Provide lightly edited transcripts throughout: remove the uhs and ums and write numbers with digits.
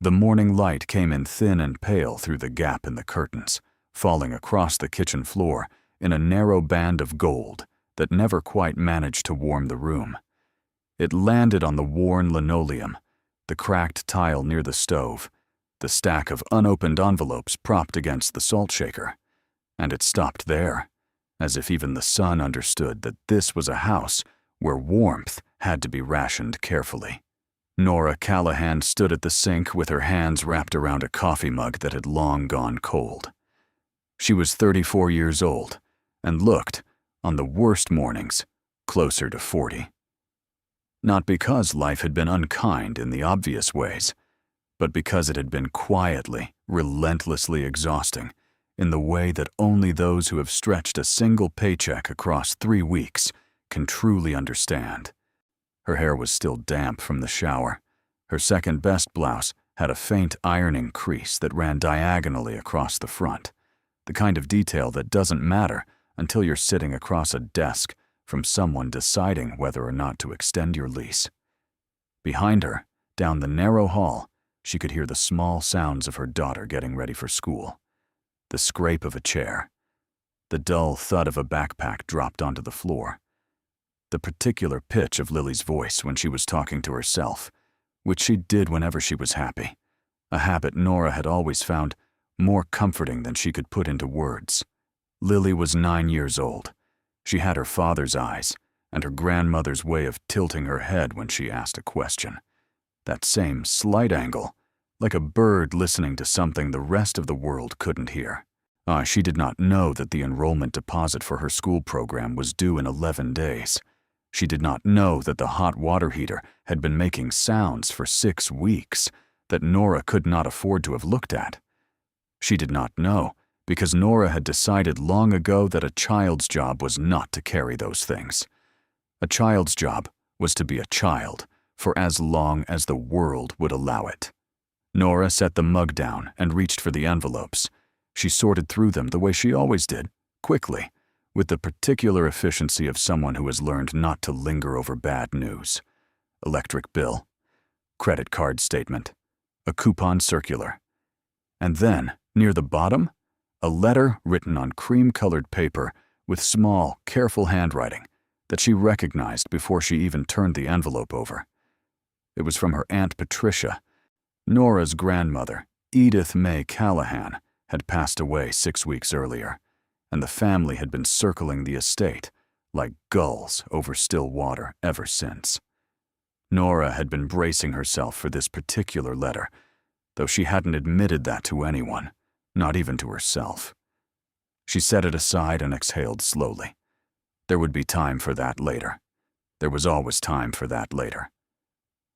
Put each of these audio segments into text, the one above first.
The morning light came in thin and pale through the gap in the curtains, falling across the kitchen floor in a narrow band of gold that never quite managed to warm the room. It landed on the worn linoleum, the cracked tile near the stove, the stack of unopened envelopes propped against the salt shaker. And it stopped there, as if even the sun understood that this was a house where warmth had to be rationed carefully. Nora Callahan stood at the sink with her hands wrapped around a coffee mug that had long gone cold. She was 34 years old and looked, on the worst mornings, closer to 40. Not because life had been unkind in the obvious ways, but because it had been quietly, relentlessly exhausting in the way that only those who have stretched a single paycheck across 3 weeks can truly understand. Her hair was still damp from the shower. Her second-best blouse had a faint ironing crease that ran diagonally across the front, the kind of detail that doesn't matter until you're sitting across a desk from someone deciding whether or not to extend your lease. Behind her, down the narrow hall, she could hear the small sounds of her daughter getting ready for school. The scrape of a chair, the dull thud of a backpack dropped onto the floor, the particular pitch of Lily's voice when she was talking to herself, which she did whenever she was happy, a habit Nora had always found more comforting than she could put into words. Lily was 9 years old. She had her father's eyes and her grandmother's way of tilting her head when she asked a question. That same slight angle, like a bird listening to something the rest of the world couldn't hear. She did not know that the enrollment deposit for her school program was due in 11 days. She did not know that the hot water heater had been making sounds for 6 weeks that Nora could not afford to have looked at. She did not know because Nora had decided long ago that a child's job was not to carry those things. A child's job was to be a child for as long as the world would allow it. Nora set the mug down and reached for the envelopes. She sorted through them the way she always did, quickly, with the particular efficiency of someone who has learned not to linger over bad news. Electric bill, credit card statement, a coupon circular. And then, near the bottom, a letter written on cream-colored paper with small, careful handwriting that she recognized before she even turned the envelope over. It was from her Aunt Patricia. Nora's grandmother, Edith May Callahan, had passed away 6 weeks earlier, and the family had been circling the estate like gulls over still water ever since. Nora had been bracing herself for this particular letter, though she hadn't admitted that to anyone, not even to herself. She set it aside and exhaled slowly. There would be time for that later. There was always time for that later.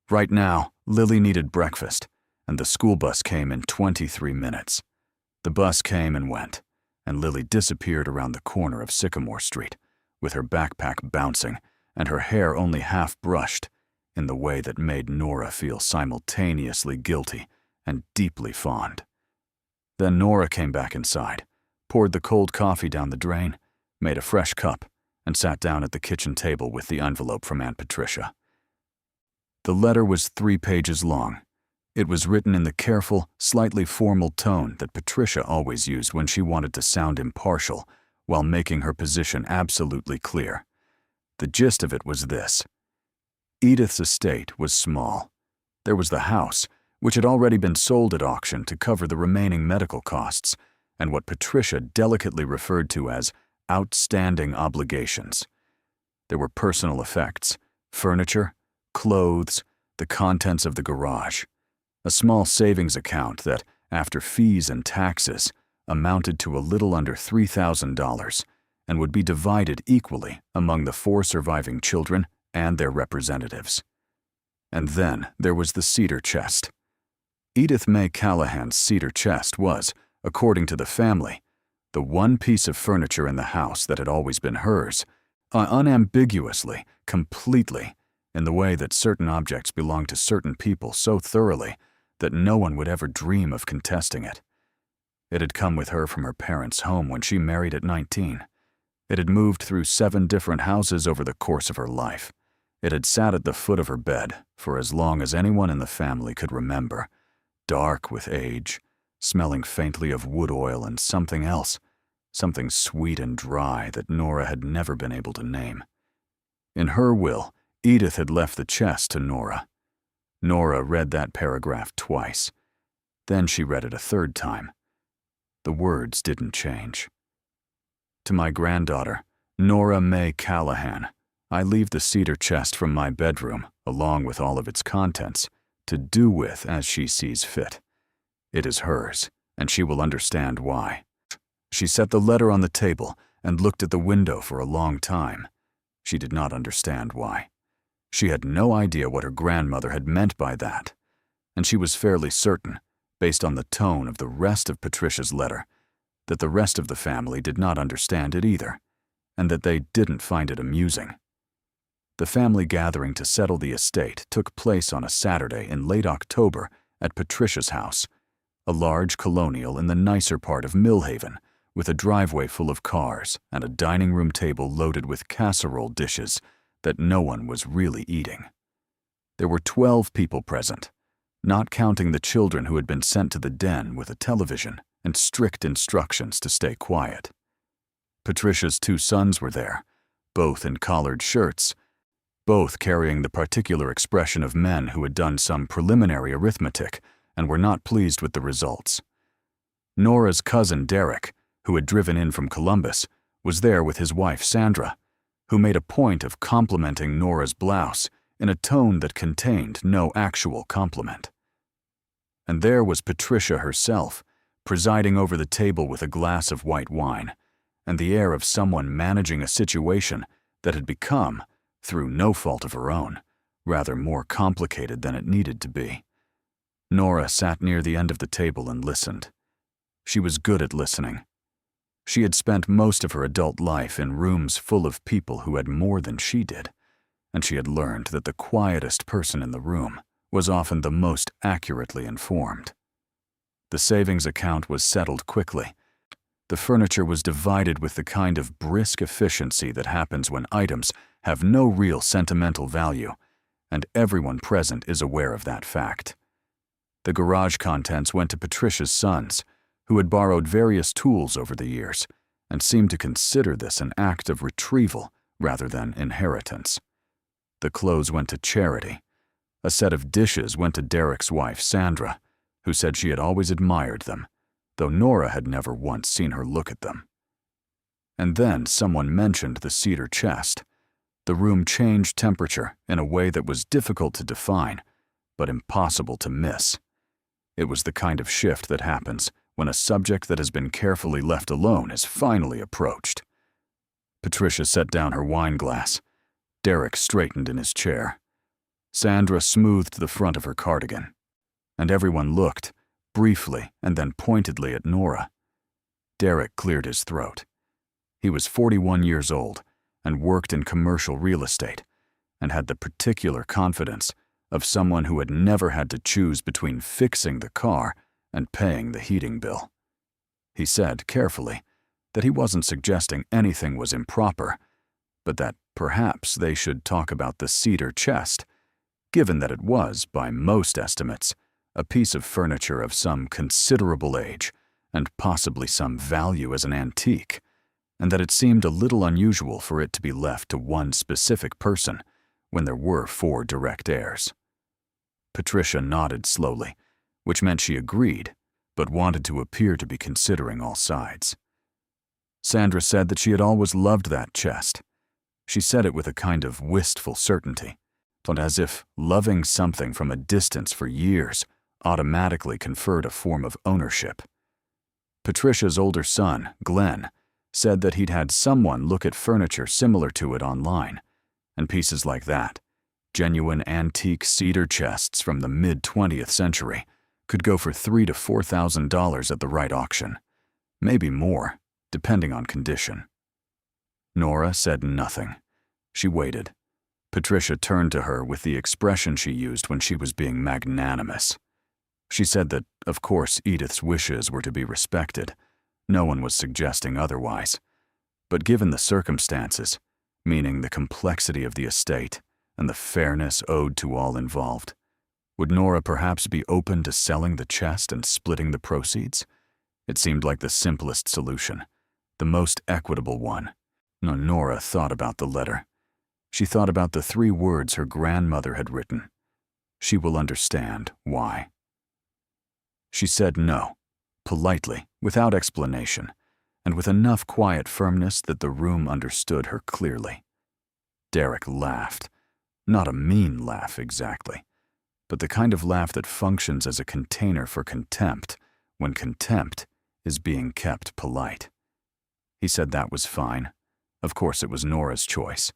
Right now, Lily needed breakfast, and the school bus came in 23 minutes. The bus came and went, and Lily disappeared around the corner of Sycamore Street, with her backpack bouncing and her hair only half brushed, in the way that made Nora feel simultaneously guilty and deeply fond. Then Nora came back inside, poured the cold coffee down the drain, made a fresh cup, and sat down at the kitchen table with the envelope from Aunt Patricia. The letter was 3 pages long. It was written in the careful, slightly formal tone that Patricia always used when she wanted to sound impartial while making her position absolutely clear. The gist of it was this. Edith's estate was small. There was the house, which had already been sold at auction to cover the remaining medical costs, and what Patricia delicately referred to as outstanding obligations. There were personal effects, furniture, clothes, the contents of the garage, a small savings account that, after fees and taxes, amounted to a little under $3,000 and would be divided equally among the 4 surviving children and their representatives. And then there was the cedar chest. Edith May Callahan's cedar chest was, according to the family, the one piece of furniture in the house that had always been hers, unambiguously, completely, in the way that certain objects belong to certain people so thoroughly that no one would ever dream of contesting it. It had come with her from her parents' home when she married at 19. It had moved through 7 different houses over the course of her life. It had sat at the foot of her bed for as long as anyone in the family could remember, dark with age, smelling faintly of wood oil and something else, something sweet and dry that Nora had never been able to name. In her will, Edith had left the chest to Nora. Nora read that paragraph twice. Then she read it a third time. The words didn't change. To my granddaughter, Nora May Callahan, I leave the cedar chest from my bedroom, along with all of its contents, to do with as she sees fit. It is hers, and she will understand why. She set the letter on the table and looked at the window for a long time. She did not understand why. She had no idea what her grandmother had meant by that, and she was fairly certain, based on the tone of the rest of Patricia's letter, that the rest of the family did not understand it either, and that they didn't find it amusing. The family gathering to settle the estate took place on a Saturday in late October at Patricia's house, a large colonial in the nicer part of Millhaven, with a driveway full of cars and a dining room table loaded with casserole dishes that no one was really eating. There were 12 people present, not counting the children who had been sent to the den with a television and strict instructions to stay quiet. Patricia's 2 sons were there, both in collared shirts, both carrying the particular expression of men who had done some preliminary arithmetic and were not pleased with the results. Nora's cousin Derek, who had driven in from Columbus, was there with his wife Sandra, who made a point of complimenting Nora's blouse in a tone that contained no actual compliment. And there was Patricia herself, presiding over the table with a glass of white wine, and the air of someone managing a situation that had become, through no fault of her own, rather more complicated than it needed to be. Nora sat near the end of the table and listened. She was good at listening. She had spent most of her adult life in rooms full of people who had more than she did, and she had learned that the quietest person in the room was often the most accurately informed. The savings account was settled quickly. The furniture was divided with the kind of brisk efficiency that happens when items have no real sentimental value, and everyone present is aware of that fact. The garage contents went to Patricia's sons, who had borrowed various tools over the years, and seemed to consider this an act of retrieval rather than inheritance. The clothes went to charity. A set of dishes went to Derek's wife, Sandra, who said she had always admired them, though Nora had never once seen her look at them. And then someone mentioned the cedar chest. The room changed temperature in a way that was difficult to define, but impossible to miss. It was the kind of shift that happens when a subject that has been carefully left alone is finally approached. Patricia set down her wine glass. Derek straightened in his chair. Sandra smoothed the front of her cardigan, and everyone looked, briefly and then pointedly, at Nora. Derek cleared his throat. He was 41 years old and worked in commercial real estate, and had the particular confidence of someone who had never had to choose between fixing the car and paying the heating bill. He said, carefully, that he wasn't suggesting anything was improper, but that perhaps they should talk about the cedar chest, given that it was, by most estimates, a piece of furniture of some considerable age and possibly some value as an antique, and that it seemed a little unusual for it to be left to one specific person when there were 4 direct heirs. Patricia nodded slowly, which meant she agreed, but wanted to appear to be considering all sides. Sandra said that she had always loved that chest. She said it with a kind of wistful certainty, but as if loving something from a distance for years automatically conferred a form of ownership. Patricia's older son, Glenn, said that he'd had someone look at furniture similar to it online, and pieces like that, genuine antique cedar chests from the mid-20th century, could go for $3,000 to $4,000 at the right auction, maybe more, depending on condition. Nora said nothing. She waited. Patricia turned to her with the expression she used when she was being magnanimous. She said that, of course, Edith's wishes were to be respected. No one was suggesting otherwise. But given the circumstances, meaning the complexity of the estate and the fairness owed to all involved, Would Nora perhaps be open to selling the chest and splitting the proceeds? It seemed like the simplest solution, the most equitable one. No, Nora thought about the letter. She thought about the 3 words her grandmother had written. She will understand why. She said no, politely, without explanation, and with enough quiet firmness that the room understood her clearly. Derek laughed. Not a mean laugh exactly, but the kind of laugh that functions as a container for contempt when contempt is being kept polite. He said that was fine. Of course it was Nora's choice,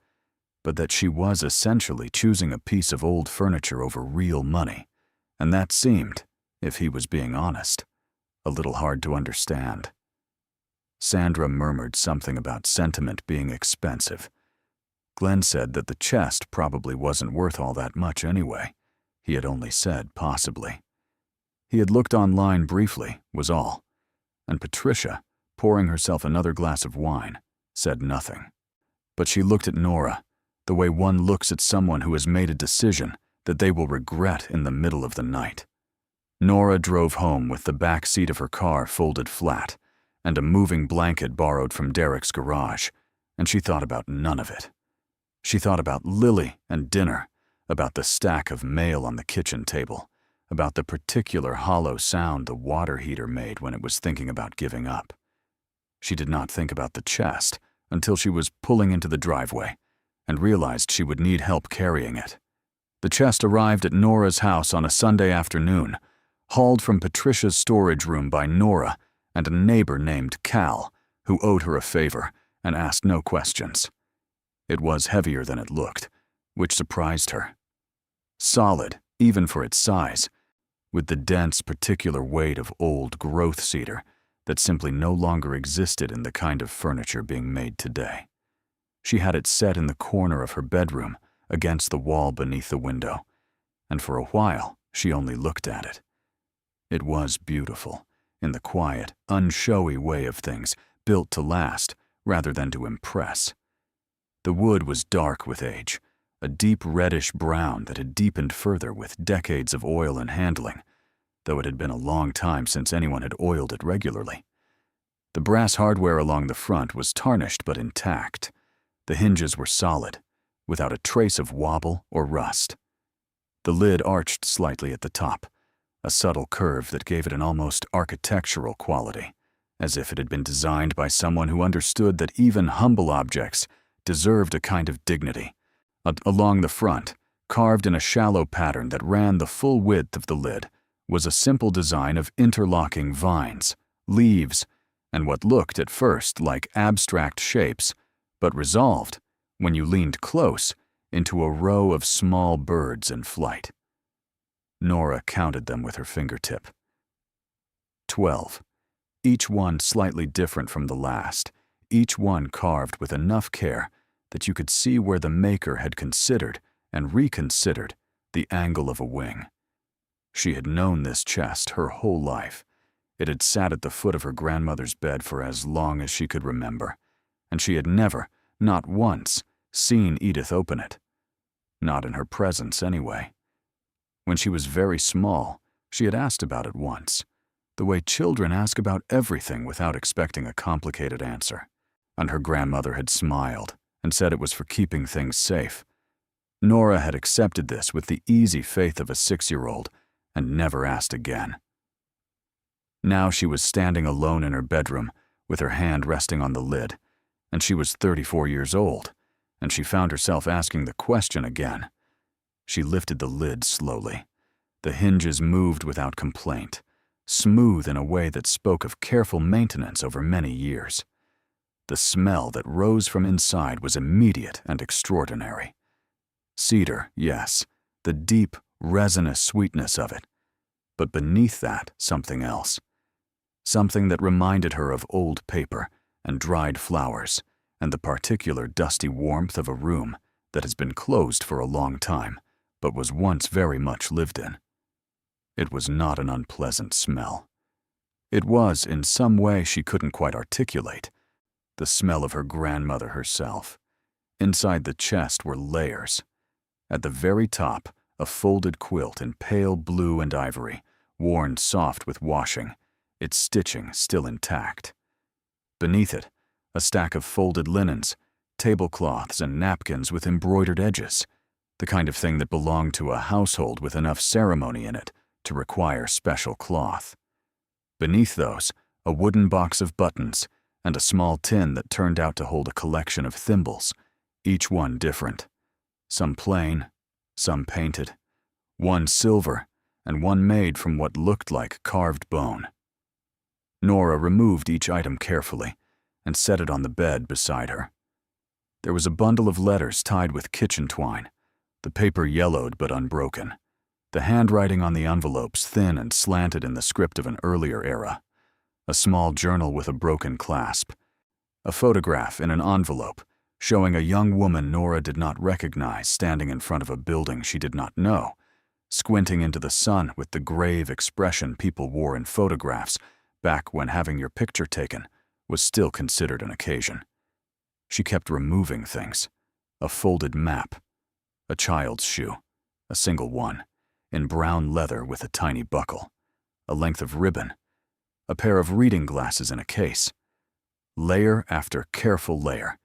but that she was essentially choosing a piece of old furniture over real money, and that seemed, if he was being honest, a little hard to understand. Sandra murmured something about sentiment being expensive. Glenn said that the chest probably wasn't worth all that much anyway. He had only said possibly. He had looked online briefly, was all. And Patricia, pouring herself another glass of wine, said nothing. But she looked at Nora, the way one looks at someone who has made a decision that they will regret in the middle of the night. Nora drove home with the back seat of her car folded flat and a moving blanket borrowed from Derek's garage, and she thought about none of it. She thought about Lily and dinner, about the stack of mail on the kitchen table, about the particular hollow sound the water heater made when it was thinking about giving up. She did not think about the chest until she was pulling into the driveway and realized she would need help carrying it. The chest arrived at Nora's house on a Sunday afternoon, hauled from Patricia's storage room by Nora and a neighbor named Cal, who owed her a favor and asked no questions. It was heavier than it looked, which surprised her. Solid, even for its size, with the dense, particular weight of old growth cedar that simply no longer existed in the kind of furniture being made today. She had it set in the corner of her bedroom, against the wall beneath the window, and for a while she only looked at it. It was beautiful, in the quiet, unshowy way of things, built to last rather than to impress. The wood was dark with age, a deep reddish brown that had deepened further with decades of oil and handling, though it had been a long time since anyone had oiled it regularly. The brass hardware along the front was tarnished but intact. The hinges were solid, without a trace of wobble or rust. The lid arched slightly at the top, a subtle curve that gave it an almost architectural quality, as if it had been designed by someone who understood that even humble objects deserved a kind of dignity. Along the front, carved in a shallow pattern that ran the full width of the lid, was a simple design of interlocking vines, leaves, and what looked at first like abstract shapes, but resolved, when you leaned close, into a row of small birds in flight. Nora counted them with her fingertip. 12, each one slightly different from the last, each one carved with enough care that you could see where the maker had considered and reconsidered the angle of a wing. She had known this chest her whole life. It had sat at the foot of her grandmother's bed for as long as she could remember, and she had never, not once, seen Edith open it. Not in her presence, anyway. When she was very small, she had asked about it once, the way children ask about everything without expecting a complicated answer, and her grandmother had smiled and said it was for keeping things safe. Nora had accepted this with the easy faith of a 6-year-old and never asked again. Now she was standing alone in her bedroom with her hand resting on the lid, and she was 34 years old, and she found herself asking the question again. She lifted the lid slowly. The hinges moved without complaint, smooth in a way that spoke of careful maintenance over many years. The smell that rose from inside was immediate and extraordinary. Cedar, yes, the deep, resinous sweetness of it, but beneath that, something else. Something that reminded her of old paper and dried flowers and the particular dusty warmth of a room that has been closed for a long time, but was once very much lived in. It was not an unpleasant smell. It was, in some way she couldn't quite articulate, the smell of her grandmother herself. Inside the chest were layers. At the very top, a folded quilt in pale blue and ivory, worn soft with washing, its stitching still intact. Beneath it, a stack of folded linens, tablecloths and napkins with embroidered edges, the kind of thing that belonged to a household with enough ceremony in it to require special cloth. Beneath those, a wooden box of buttons and a small tin that turned out to hold a collection of thimbles, each one different. Some plain, some painted, one silver, and one made from what looked like carved bone. Nora removed each item carefully and set it on the bed beside her. There was a bundle of letters tied with kitchen twine, the paper yellowed but unbroken, the handwriting on the envelopes thin and slanted in the script of an earlier era, a small journal with a broken clasp, a photograph in an envelope showing a young woman Nora did not recognize standing in front of a building she did not know, squinting into the sun with the grave expression people wore in photographs back when having your picture taken was still considered an occasion. She kept removing things. A folded map, a child's shoe, a single one, in brown leather with a tiny buckle, a length of ribbon, a pair of reading glasses in a case. Layer after careful layer,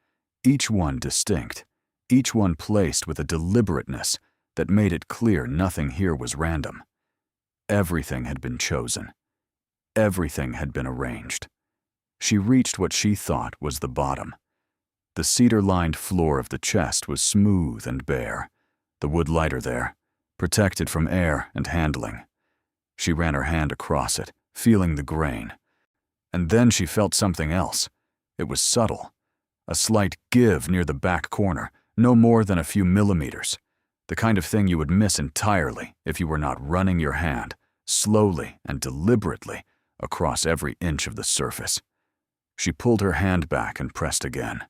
each one distinct, each one placed with a deliberateness that made it clear nothing here was random. Everything had been chosen. Everything had been arranged. She reached what she thought was the bottom. The cedar-lined floor of the chest was smooth and bare, the wood lighter there, protected from air and handling. She ran her hand across it, feeling the grain. And then she felt something else. It was subtle. A slight give near the back corner, no more than a few millimeters. The kind of thing you would miss entirely if you were not running your hand, slowly and deliberately, across every inch of the surface. She pulled her hand back and pressed again.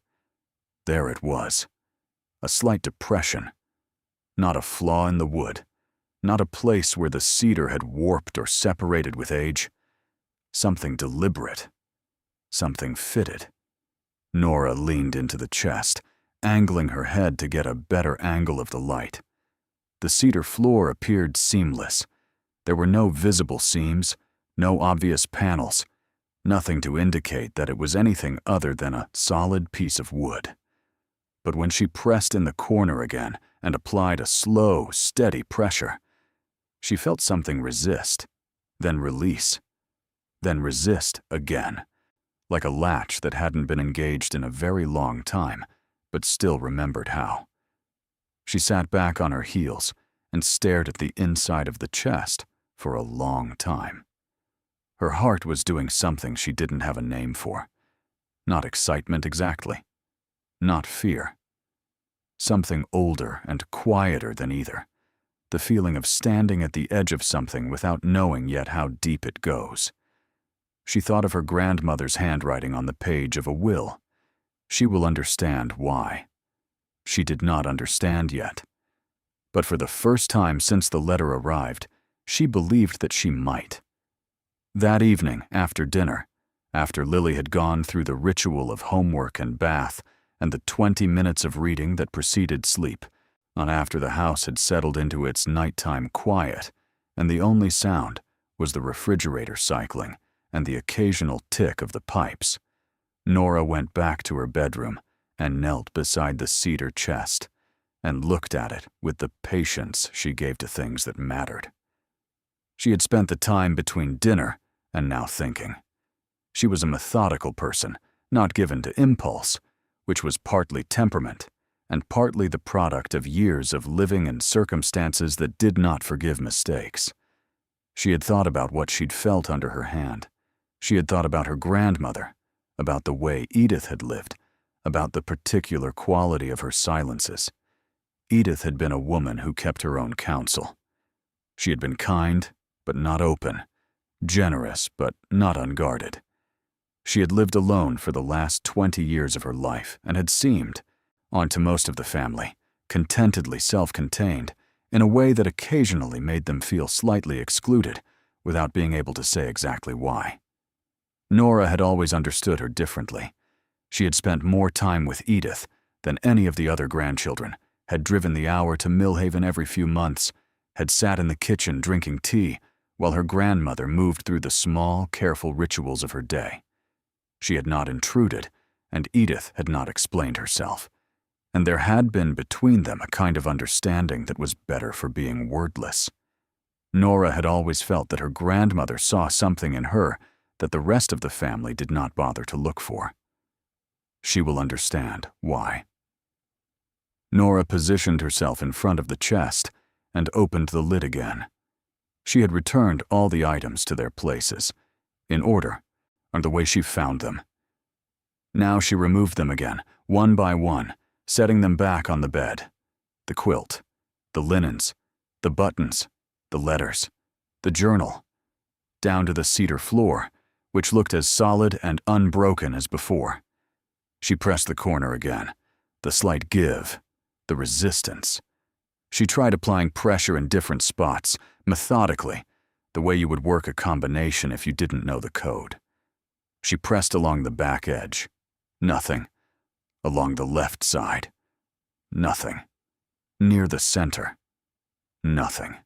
There it was. A slight depression. Not a flaw in the wood. Not a place where the cedar had warped or separated with age. Something deliberate. Something fitted. Nora leaned into the chest, angling her head to get a better angle of the light. The cedar floor appeared seamless. There were no visible seams, no obvious panels, nothing to indicate that it was anything other than a solid piece of wood. But when she pressed in the corner again and applied a slow, steady pressure, she felt something resist, then release, then resist again, like a latch that hadn't been engaged in a very long time, but still remembered how. She sat back on her heels and stared at the inside of the chest for a long time. Her heart was doing something she didn't have a name for. Not excitement exactly. Not fear. Something older and quieter than either. The feeling of standing at the edge of something without knowing yet how deep it goes. She thought of her grandmother's handwriting on the page of a will. She will understand why. She did not understand yet. But for the first time since the letter arrived, she believed that she might. That evening, after dinner, after Lily had gone through the ritual of homework and bath and the 20 minutes of reading that preceded sleep, and after the house had settled into its nighttime quiet, and the only sound was the refrigerator cycling and the occasional tick of the pipes, Nora went back to her bedroom and knelt beside the cedar chest and looked at it with the patience she gave to things that mattered. She had spent the time between dinner and now thinking. She was a methodical person, not given to impulse, which was partly temperament and partly the product of years of living in circumstances that did not forgive mistakes. She had thought about what she'd felt under her hand. She had thought about her grandmother, about the way Edith had lived, about the particular quality of her silences. Edith had been a woman who kept her own counsel. She had been kind, but not open, generous, but not unguarded. She had lived alone for the last 20 years of her life and had seemed, to most of the family, contentedly self-contained, in a way that occasionally made them feel slightly excluded, without being able to say exactly why. Nora had always understood her differently. She had spent more time with Edith than any of the other grandchildren, had driven the hour to Millhaven every few months, had sat in the kitchen drinking tea while her grandmother moved through the small, careful rituals of her day. She had not intruded, and Edith had not explained herself, and there had been between them a kind of understanding that was better for being wordless. Nora had always felt that her grandmother saw something in her that the rest of the family did not bother to look for. She will understand why. Nora positioned herself in front of the chest and opened the lid again. She had returned all the items to their places, in order, or the way she found them. Now she removed them again, one by one, setting them back on the bed. The quilt, the linens, the buttons, the letters, the journal, down to the cedar floor, which looked as solid and unbroken as before. She pressed the corner again, the slight give, the resistance. She tried applying pressure in different spots, methodically, the way you would work a combination if you didn't know the code. She pressed along the back edge. Nothing. Along the left side. Nothing. Near the center. Nothing.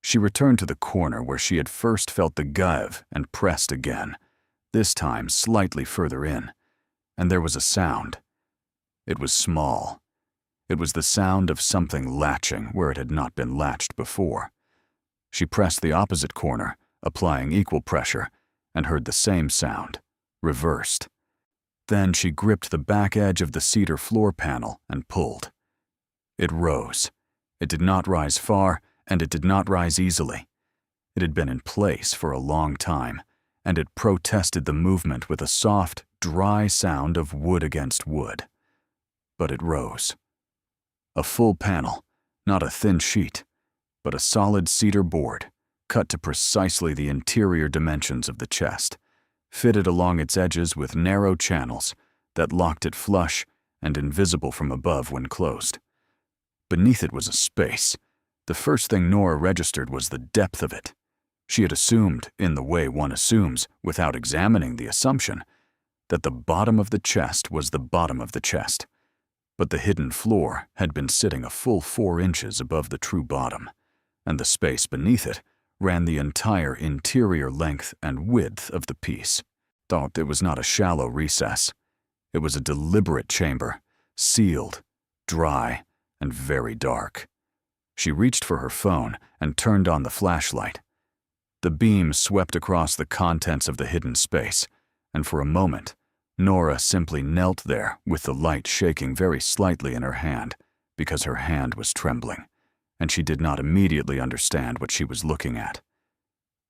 She returned to the corner where she had first felt the give and pressed again, this time slightly further in, and there was a sound. It was small. It was the sound of something latching where it had not been latched before. She pressed the opposite corner, applying equal pressure, and heard the same sound, reversed. Then she gripped the back edge of the cedar floor panel and pulled. It rose. It did not rise far, and it did not rise easily. It had been in place for a long time, and it protested the movement with a soft, dry sound of wood against wood. But it rose. A full panel, not a thin sheet, but a solid cedar board, cut to precisely the interior dimensions of the chest, fitted along its edges with narrow channels that locked it flush and invisible from above when closed. Beneath it was a space. The first thing Nora registered was the depth of it. She had assumed, in the way one assumes, without examining the assumption, that the bottom of the chest was the bottom of the chest. But the hidden floor had been sitting a full 4 inches above the true bottom, and the space beneath it ran the entire interior length and width of the piece. Thought it was not a shallow recess. It was a deliberate chamber, sealed, dry, and very dark. She reached for her phone and turned on the flashlight. The beam swept across the contents of the hidden space, and for a moment, Nora simply knelt there with the light shaking very slightly in her hand because her hand was trembling, and she did not immediately understand what she was looking at.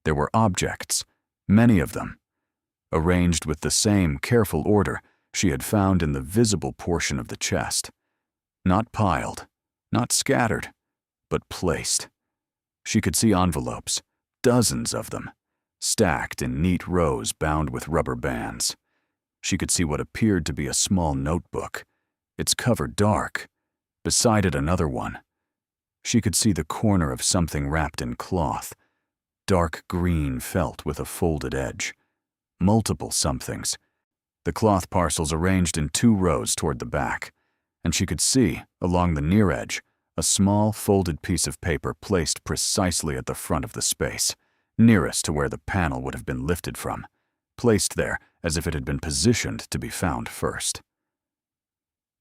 There were objects, many of them, arranged with the same careful order she had found in the visible portion of the chest. Not piled, not scattered, but placed. She could see envelopes, dozens of them, stacked in neat rows bound with rubber bands. She could see what appeared to be a small notebook, its cover dark, beside it another one. She could see the corner of something wrapped in cloth, dark green felt with a folded edge. Multiple somethings. The cloth parcels arranged in 2 rows toward the back, and she could see, along the near edge, a small folded piece of paper placed precisely at the front of the space, nearest to where the panel would have been lifted from, placed there as if it had been positioned to be found first.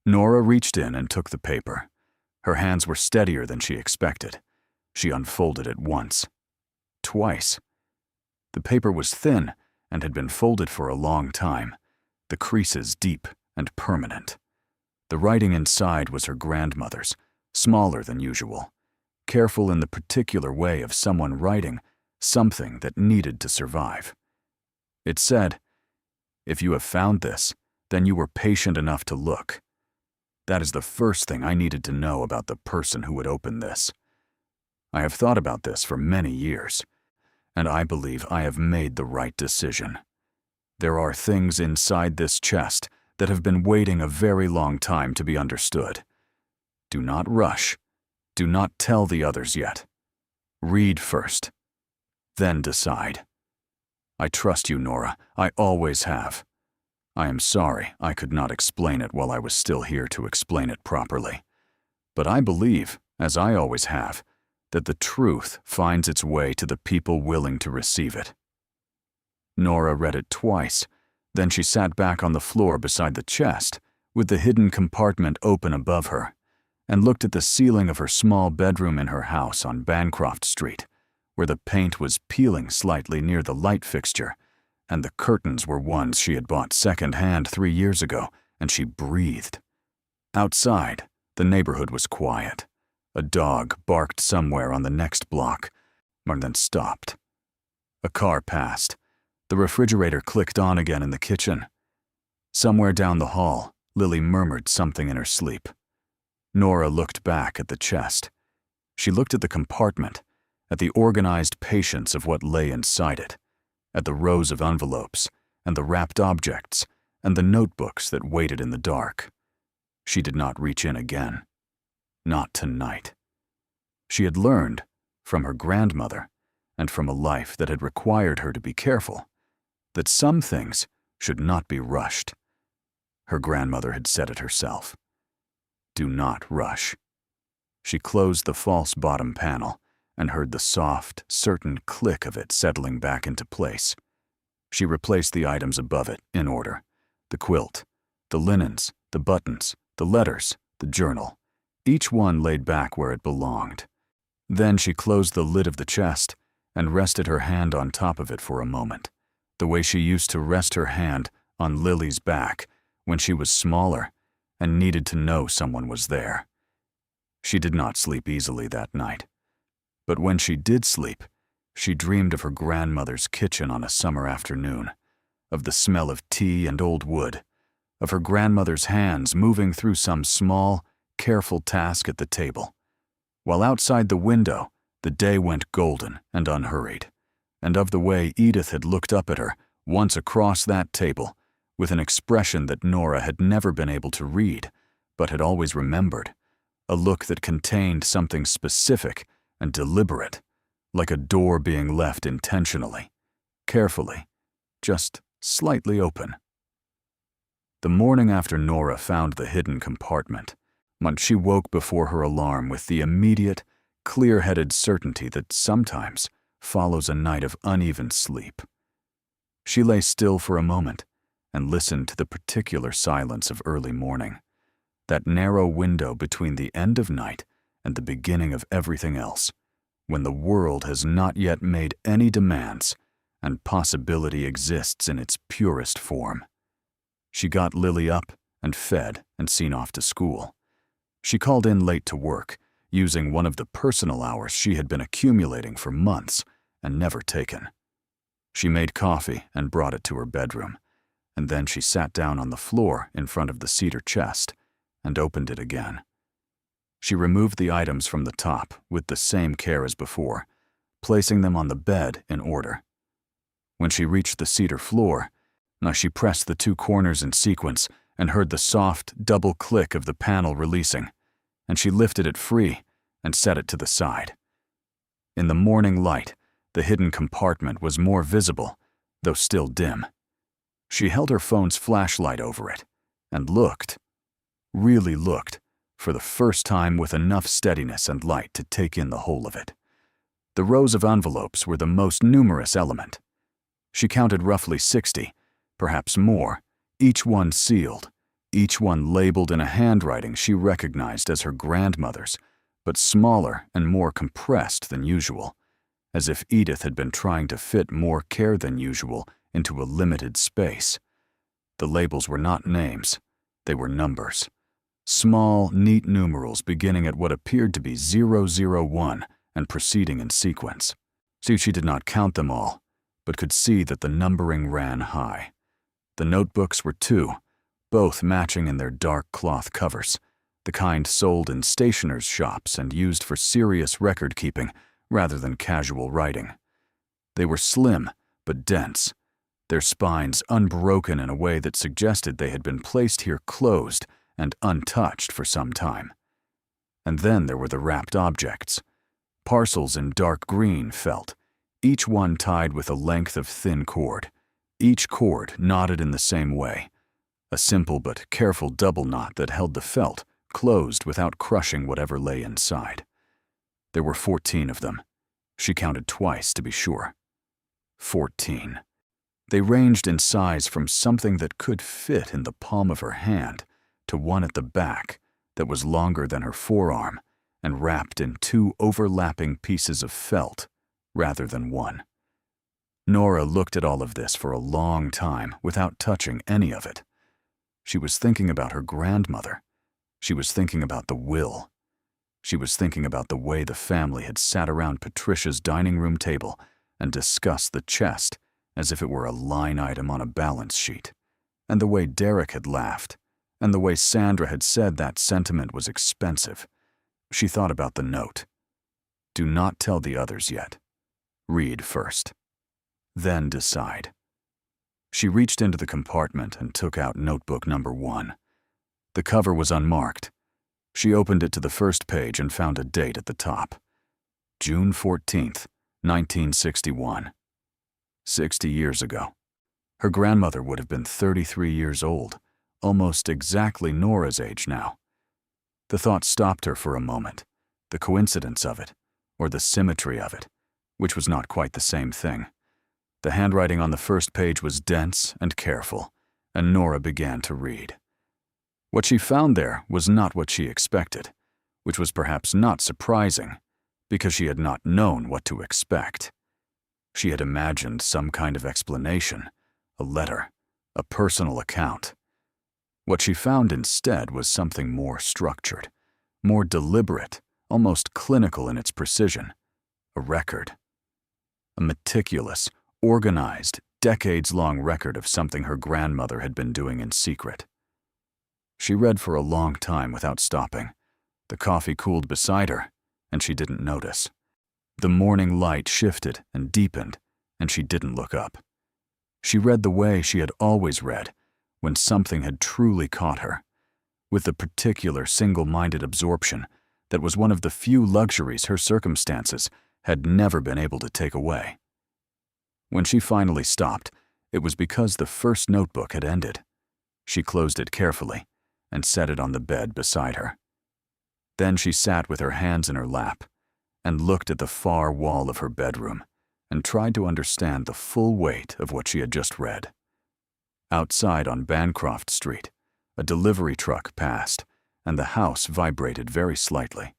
Nora reached in and took the paper. Her hands were steadier than she expected. She unfolded it once. Twice. The paper was thin and had been folded for a long time, the creases deep and permanent. The writing inside was her grandmother's, smaller than usual, careful in the particular way of someone writing something that needed to survive. It said, "If you have found this, then you were patient enough to look. That is the first thing I needed to know about the person who would open this. I have thought about this for many years, and I believe I have made the right decision. There are things inside this chest that have been waiting a very long time to be understood. Do not rush. Do not tell the others yet. Read first, then decide. I trust you, Nora. I always have. I am sorry I could not explain it while I was still here to explain it properly. But I believe, as I always have, that the truth finds its way to the people willing to receive it. Nora read it twice, then she sat back on the floor beside the chest, with the hidden compartment open above her, and looked at the ceiling of her small bedroom in her house on Bancroft Street, where the paint was peeling slightly near the light fixture, and the curtains were ones she had bought second-hand 3 years ago, and she breathed. Outside, the neighborhood was quiet. A dog barked somewhere on the next block, and then stopped. A car passed. The refrigerator clicked on again in the kitchen. Somewhere down the hall, Lily murmured something in her sleep. Nora looked back at the chest. She looked at the compartment, at the organized patience of what lay inside it, at the rows of envelopes, and the wrapped objects, and the notebooks that waited in the dark. She did not reach in again. Not tonight. She had learned, from her grandmother, and from a life that had required her to be careful, that some things should not be rushed. Her grandmother had said it herself. Do not rush. She closed the false bottom panel and heard the soft, certain click of it settling back into place. She replaced the items above it in order: the quilt, the linens, the buttons, the letters, the journal, each one laid back where it belonged. Then she closed the lid of the chest and rested her hand on top of it for a moment, the way she used to rest her hand on Lily's back when she was smaller and needed to know someone was there. She did not sleep easily that night, but when she did sleep, she dreamed of her grandmother's kitchen on a summer afternoon, of the smell of tea and old wood, of her grandmother's hands moving through some small, careful task at the table, while outside the window the day went golden and unhurried, and of the way Edith had looked up at her once across that table with an expression that Nora had never been able to read, but had always remembered, a look that contained something specific and deliberate, like a door being left intentionally, carefully, just slightly open. The morning after Nora found the hidden compartment, she woke before her alarm with the immediate, clear-headed certainty that sometimes follows a night of uneven sleep. She lay still for a moment and listened to the particular silence of early morning, that narrow window between the end of night and the beginning of everything else, when the world has not yet made any demands and possibility exists in its purest form. She got Lily up and fed and seen off to school. She called in late to work, using one of the personal hours she had been accumulating for months and never taken. She made coffee and brought it to her bedroom, and then she sat down on the floor in front of the cedar chest and opened it again. She removed the items from the top with the same care as before, placing them on the bed in order. When she reached the cedar floor, she pressed the 2 corners in sequence and heard the soft, double click of the panel releasing, and she lifted it free and set it to the side. In the morning light, the hidden compartment was more visible, though still dim. She held her phone's flashlight over it and looked, really looked, for the first time with enough steadiness and light to take in the whole of it. The rows of envelopes were the most numerous element. She counted roughly 60, perhaps more, each one sealed, each one labeled in a handwriting she recognized as her grandmother's, but smaller and more compressed than usual, as if Edith had been trying to fit more care than usual into a limited space. The labels were not names, they were numbers. Small, neat numerals beginning at what appeared to be 001 and proceeding in sequence. She did not count them all, but could see that the numbering ran high. The notebooks were 2, both matching in their dark cloth covers, the kind sold in stationers' shops and used for serious record-keeping rather than casual writing. They were slim but dense, their spines unbroken in a way that suggested they had been placed here closed and untouched for some time. And then there were the wrapped objects, parcels in dark green felt, each one tied with a length of thin cord, each cord knotted in the same way, a simple but careful double knot that held the felt closed without crushing whatever lay inside. There were 14 of them. She counted twice to be sure. 14. They ranged in size from something that could fit in the palm of her hand to one at the back that was longer than her forearm and wrapped in 2 overlapping pieces of felt rather than one. Nora looked at all of this for a long time without touching any of it. She was thinking about her grandmother. She was thinking about the will. She was thinking about the way the family had sat around Patricia's dining room table and discussed the chest as if it were a line item on a balance sheet, and the way Derek had laughed, and the way Sandra had said that sentiment was expensive. She thought about the note. Do not tell the others yet. Read first. Then decide. She reached into the compartment and took out notebook number 1. The cover was unmarked. She opened it to the first page and found a date at the top. June 14th, 1961. 60 years ago. Her grandmother would have been 33 years old, almost exactly Nora's age now. The thought stopped her for a moment, the coincidence of it, or the symmetry of it, which was not quite the same thing. The handwriting on the first page was dense and careful, and Nora began to read. What she found there was not what she expected, which was perhaps not surprising, because she had not known what to expect. She had imagined some kind of explanation, a letter, a personal account. What she found instead was something more structured, more deliberate, almost clinical in its precision, a record. A meticulous, organized, decades-long record of something her grandmother had been doing in secret. She read for a long time without stopping. The coffee cooled beside her, and she didn't notice. The morning light shifted and deepened, and she didn't look up. She read the way she had always read, when something had truly caught her, with the particular single-minded absorption that was one of the few luxuries her circumstances had never been able to take away. When she finally stopped, it was because the first notebook had ended. She closed it carefully and set it on the bed beside her. Then she sat with her hands in her lap and looked at the far wall of her bedroom and tried to understand the full weight of what she had just read. Outside on Bancroft Street, a delivery truck passed, and the house vibrated very slightly,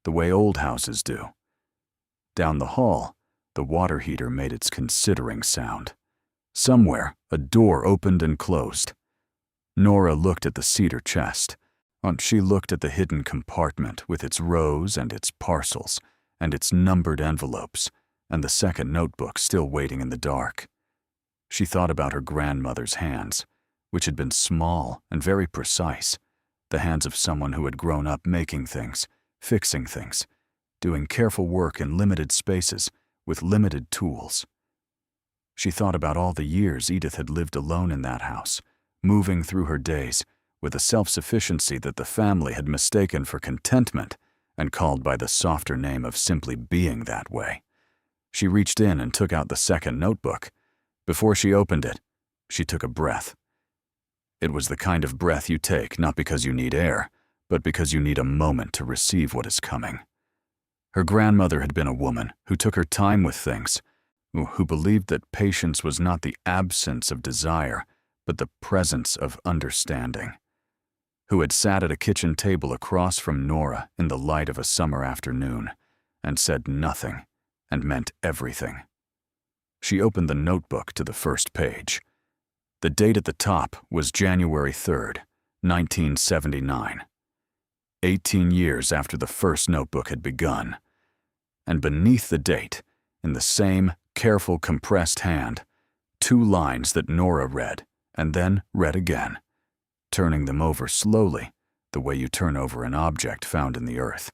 the way old houses do. Down the hall, the water heater made its considering sound. Somewhere, a door opened and closed. Nora looked at the cedar chest. She looked at the hidden compartment with its rows and its parcels and its numbered envelopes, and the second notebook still waiting in the dark. She thought about her grandmother's hands, which had been small and very precise, the hands of someone who had grown up making things, fixing things, doing careful work in limited spaces with limited tools. She thought about all the years Edith had lived alone in that house, moving through her days with a self-sufficiency that the family had mistaken for contentment and called by the softer name of simply being that way. She reached in and took out the second notebook. Before she opened it, she took a breath. It was the kind of breath you take not because you need air, but because you need a moment to receive what is coming. Her grandmother had been a woman who took her time with things, who believed that patience was not the absence of desire, but the presence of understanding, who had sat at a kitchen table across from Nora in the light of a summer afternoon and said nothing and meant everything. She opened the notebook to the first page. The date at the top was January 3rd, 1979. 18 years after the first notebook had begun. And beneath the date, in the same careful compressed hand, 2 lines that Nora read and then read again, turning them over slowly, the way you turn over an object found in the earth,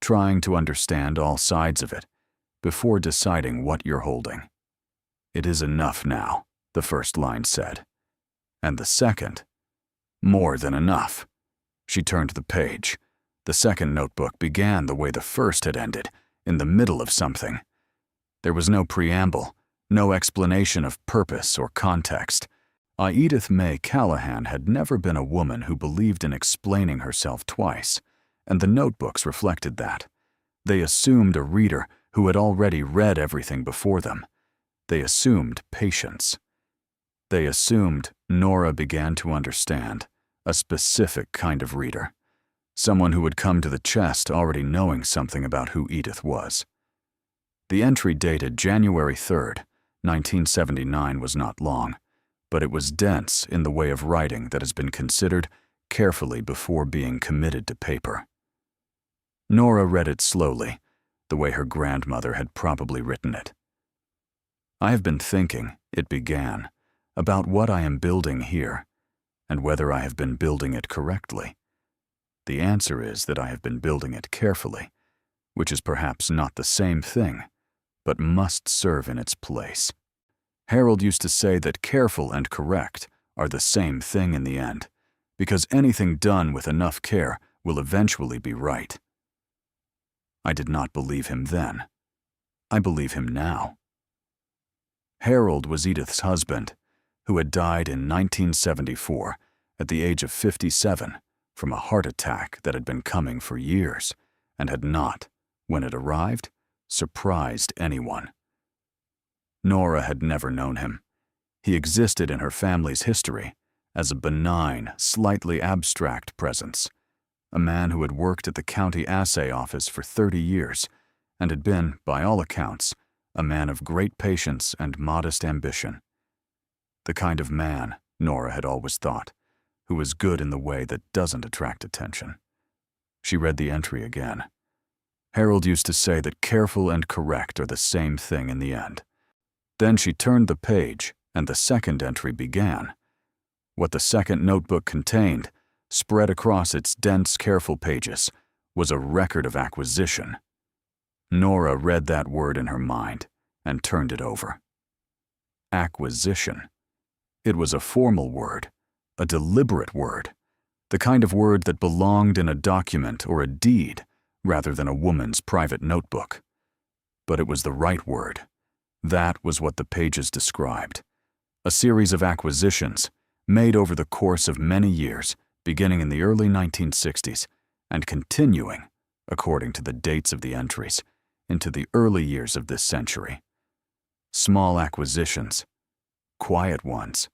trying to understand all sides of it before deciding what you're holding. It is enough now, the first line said. And the second, more than enough. She turned the page. The second notebook began the way the first had ended, in the middle of something. There was no preamble, no explanation of purpose or context. Edith May Callahan had never been a woman who believed in explaining herself twice, and the notebooks reflected that. They assumed a reader who had already read everything before them. They assumed patience. They assumed Nora began to understand a specific kind of reader, someone who would come to the chest already knowing something about who Edith was. The entry dated January 3rd, 1979 was not long, but it was dense in the way of writing that has been considered carefully before being committed to paper. Nora read it slowly, the way her grandmother had probably written it. I have been thinking, it began, about what I am building here, and whether I have been building it correctly. The answer is that I have been building it carefully, which is perhaps not the same thing, but must serve in its place. Harold used to say that careful and correct are the same thing in the end, because anything done with enough care will eventually be right. I did not believe him then. I believe him now. Harold was Edith's husband, who had died in 1974 at the age of 57 from a heart attack that had been coming for years and had not, when it arrived, surprised anyone. Nora had never known him. He existed in her family's history as a benign, slightly abstract presence, a man who had worked at the county assay office for 30 years and had been, by all accounts, a man of great patience and modest ambition. The kind of man, Nora had always thought, who was good in the way that doesn't attract attention. She read the entry again. Harold used to say that careful and correct are the same thing in the end. Then she turned the page, and the second entry began. What the second notebook contained, spread across its dense, careful pages, was a record of acquisition. Nora read that word in her mind and turned it over. Acquisition. It was a formal word, a deliberate word, the kind of word that belonged in a document or a deed rather than a woman's private notebook. But it was the right word. That was what the pages described. A series of acquisitions made over the course of many years, beginning in the early 1960s and continuing, according to the dates of the entries, into the early years of this century. Small acquisitions, quiet ones,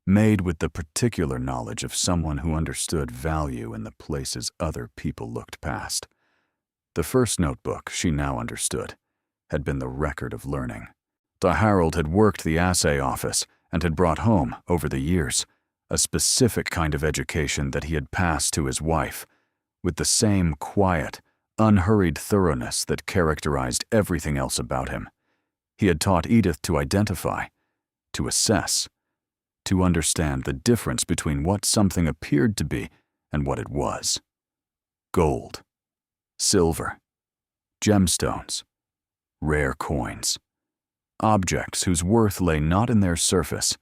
made with the particular knowledge of someone who understood value in the places other people looked past. The first notebook, she now understood, had been the record of learning. Harold had worked the assay office and had brought home, over the years, a specific kind of education that he had passed to his wife, with the same quiet, unhurried thoroughness that characterized everything else about him. He had taught Edith to identify, to assess, to understand the difference between what something appeared to be and what it was. Gold, silver, gemstones, rare coins. Objects whose worth lay not in their surface,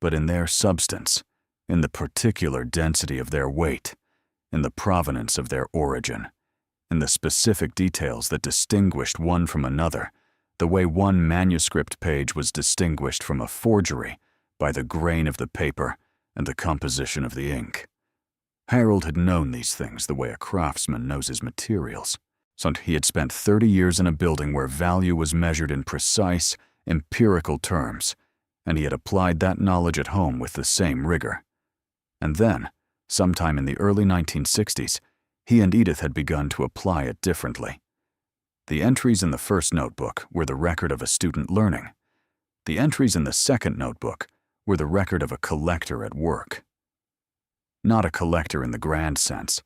but in their substance, in the particular density of their weight, in the provenance of their origin, in the specific details that distinguished one from another, the way one manuscript page was distinguished from a forgery by the grain of the paper and the composition of the ink. Harold had known these things the way a craftsman knows his materials. So he had spent 30 years in a building where value was measured in precise, empirical terms, and he had applied that knowledge at home with the same rigor. And then, sometime in the early 1960s, he and Edith had begun to apply it differently. The entries in the first notebook were the record of a student learning. The entries in the second notebook were the record of a collector at work. Not a collector in the grand sense,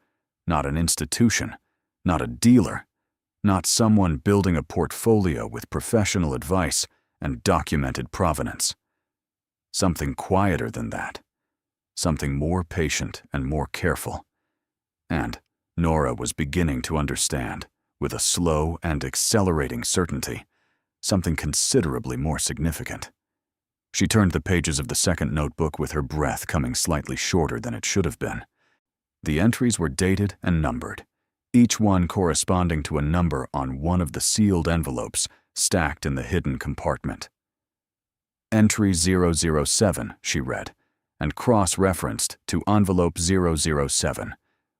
not an institution, not a dealer, not someone building a portfolio with professional advice and documented provenance. Something quieter than that, something more patient and more careful. And Nora was beginning to understand, with a slow and accelerating certainty, something considerably more significant. She turned the pages of the second notebook with her breath coming slightly shorter than it should have been. The entries were dated and numbered, each one corresponding to a number on one of the sealed envelopes stacked in the hidden compartment. Entry 007, she read, and cross-referenced to envelope 007,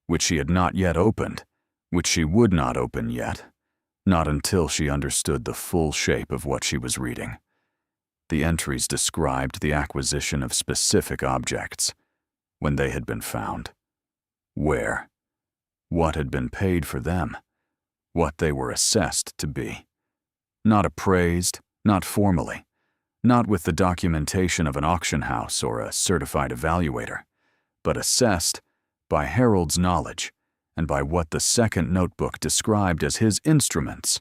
which she had not yet opened, which she would not open yet, not until she understood the full shape of what she was reading. The entries described the acquisition of specific objects, when they had been found, where, what had been paid for them, what they were assessed to be. Not appraised, not formally, not with the documentation of an auction house or a certified evaluator, but assessed by Harold's knowledge and by what the second notebook described as his instruments,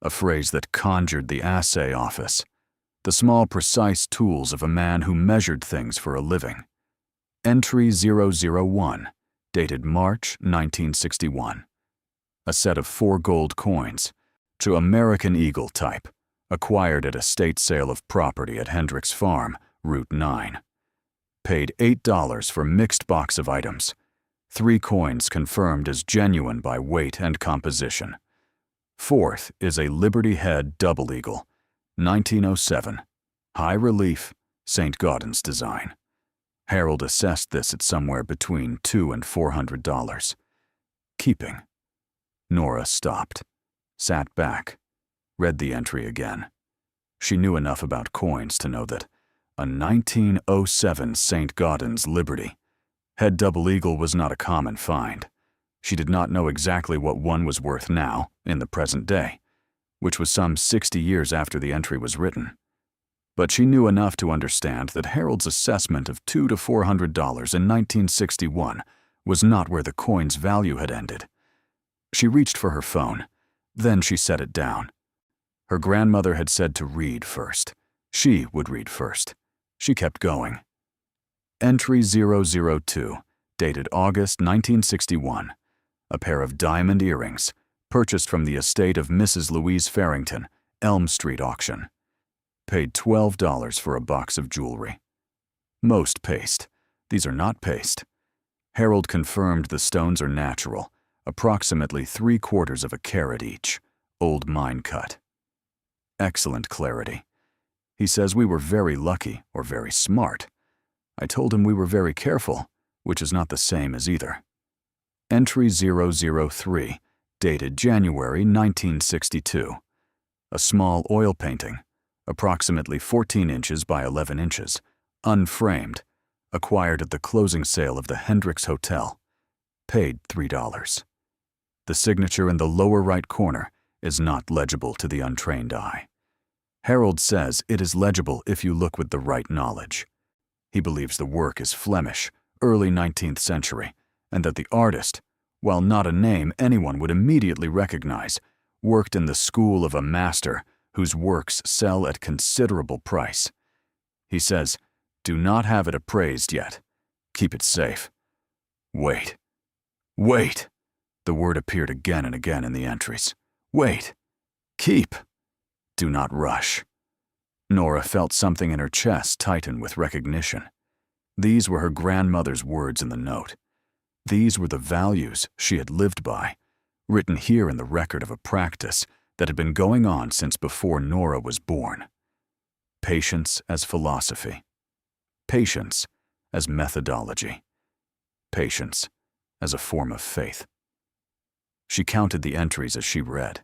a phrase that conjured the assay office, the small precise tools of a man who measured things for a living. Entry 001, dated March 1961. A set of 4 gold coins, to American Eagle type, acquired at a state sale of property at Hendricks Farm, Route 9. Paid $8 for mixed box of items. 3 coins confirmed as genuine by weight and composition. 4th is a Liberty Head double eagle, 1907, high relief, St. Gaudens design. Harold assessed this at somewhere between $200 and $400. Keeping. Nora stopped, sat back, read the entry again. She knew enough about coins to know that a 1907 St. Gaudens Liberty Head double eagle was not a common find. She did not know exactly what one was worth now, in the present day, which was some 60 years after the entry was written. But she knew enough to understand that Harold's assessment of $200 to $400 in 1961 was not where the coin's value had ended. She reached for her phone. Then she set it down. Her grandmother had said to read first. She would read first. She kept going. Entry 002, dated August 1961. A pair of diamond earrings, purchased from the estate of Mrs. Louise Farrington, Elm Street auction. Paid $12 for a box of jewelry. Most paste. These are not paste. Harold confirmed the stones are natural, approximately 3/4 of a carat each, old mine cut. Excellent clarity. He says we were very lucky or very smart. I told him we were very careful, which is not the same as either. Entry 003, dated January 1962. A small oil painting, approximately 14 inches by 11 inches, unframed, acquired at the closing sale of the Hendricks Hotel. Paid $3. The signature in the lower right corner is not legible to the untrained eye. Harold says it is legible if you look with the right knowledge. He believes the work is Flemish, early 19th century, and that the artist, while not a name anyone would immediately recognize, worked in the school of a master whose works sell at considerable price. He says, do not have it appraised yet. Keep it safe. Wait. Wait. The word appeared again and again in the entries. Wait. Keep. Do not rush. Nora felt something in her chest tighten with recognition. These were her grandmother's words in the note. These were the values she had lived by, written here in the record of a practice that had been going on since before Nora was born. Patience as philosophy. Patience as methodology. Patience as a form of faith. She counted the entries as she read.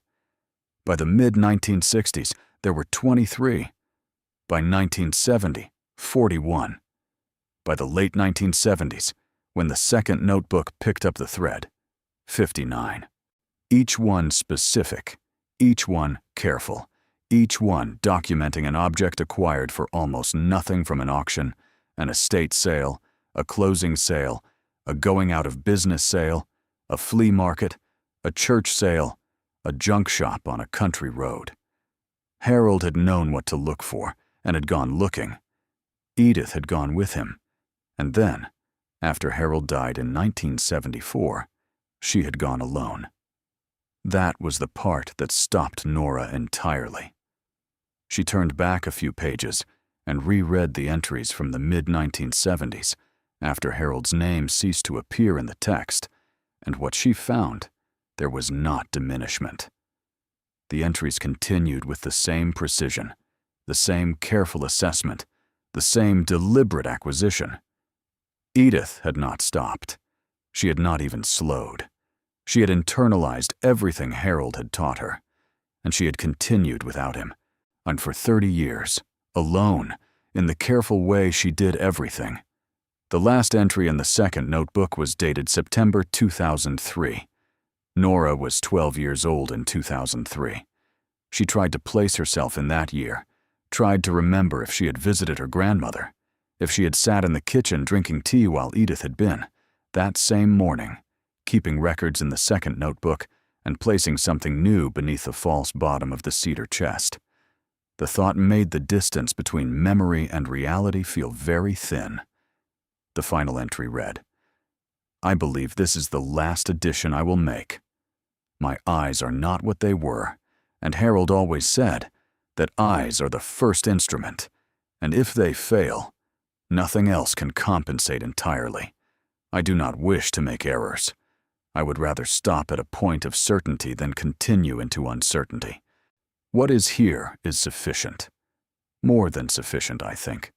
By the mid-1960s, there were 23. By 1970, 41. By the late 1970s, when the second notebook picked up the thread, 59. Each one specific, each one careful, each one documenting an object acquired for almost nothing from an auction, an estate sale, a closing sale, a going out of business sale, a flea market, a church sale, a junk shop on a country road. Harold had known what to look for and had gone looking. Edith had gone with him. And then, after Harold died in 1974, she had gone alone. That was the part that stopped Nora entirely. She turned back a few pages and reread the entries from the mid-1970s after Harold's name ceased to appear in the text, and what she found, there was not diminishment. The entries continued with the same precision, the same careful assessment, the same deliberate acquisition. Edith had not stopped. She had not even slowed. She had internalized everything Harold had taught her. and she had continued without him. And for 30 years, alone, in the careful way she did everything. The last entry in the second notebook was dated September 2003. Nora was 12 years old in 2003. She tried to place herself in that year, tried to remember if she had visited her grandmother, if she had sat in the kitchen drinking tea while Edith had been, that same morning, keeping records in the second notebook and placing something new beneath the false bottom of the cedar chest. The thought made the distance between memory and reality feel very thin. The final entry read, "I believe this is the last addition I will make. My eyes are not what they were, and Harold always said that eyes are the first instrument, and if they fail, nothing else can compensate entirely. I do not wish to make errors. I would rather stop at a point of certainty than continue into uncertainty. What is here is sufficient. More than sufficient, I think.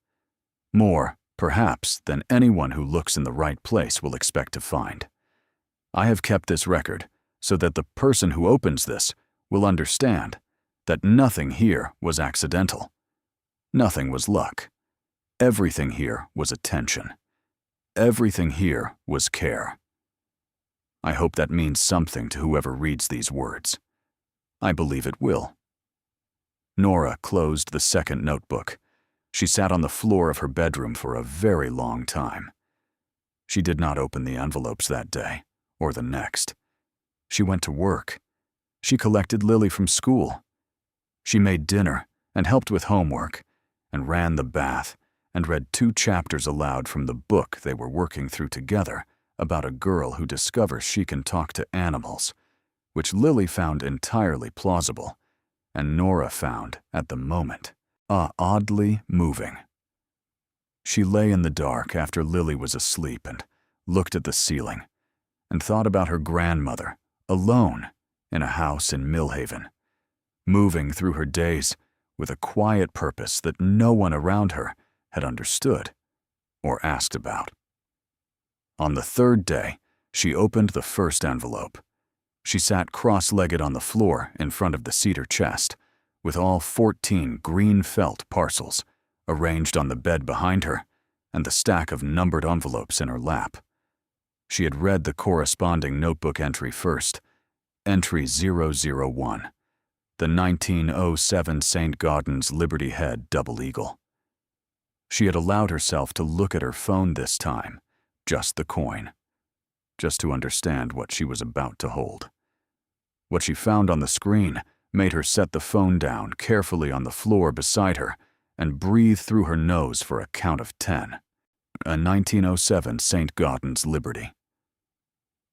More, perhaps, than anyone who looks in the right place will expect to find. I have kept this record so that the person who opens this will understand that nothing here was accidental. Nothing was luck. Everything here was attention. Everything here was care. I hope that means something to whoever reads these words. I believe it will." Nora closed the second notebook. She sat on the floor of her bedroom for a very long time. She did not open the envelopes that day, or the next. She went to work. She collected Lily from school. She made dinner and helped with homework, and ran the bath, and read 2 chapters aloud from the book they were working through together about a girl who discovers she can talk to animals, which Lily found entirely plausible, and Nora found, at the moment, oddly moving. She lay in the dark after Lily was asleep and looked at the ceiling, and thought about her grandmother, alone, in a house in Millhaven, moving through her days with a quiet purpose that no one around her had understood or asked about. On the 3rd day, she opened the first envelope. She sat cross-legged on the floor in front of the cedar chest, with all 14 green felt parcels arranged on the bed behind her and the stack of numbered envelopes in her lap. She had read the corresponding notebook entry first, entry 001, the 1907 St. Gaudens Liberty Head double eagle. She had allowed herself to look at her phone this time, just the coin, just to understand what she was about to hold. What she found on the screen made her set the phone down carefully on the floor beside her and breathe through her nose for a count of 10. A 1907 St. Gaudens Liberty.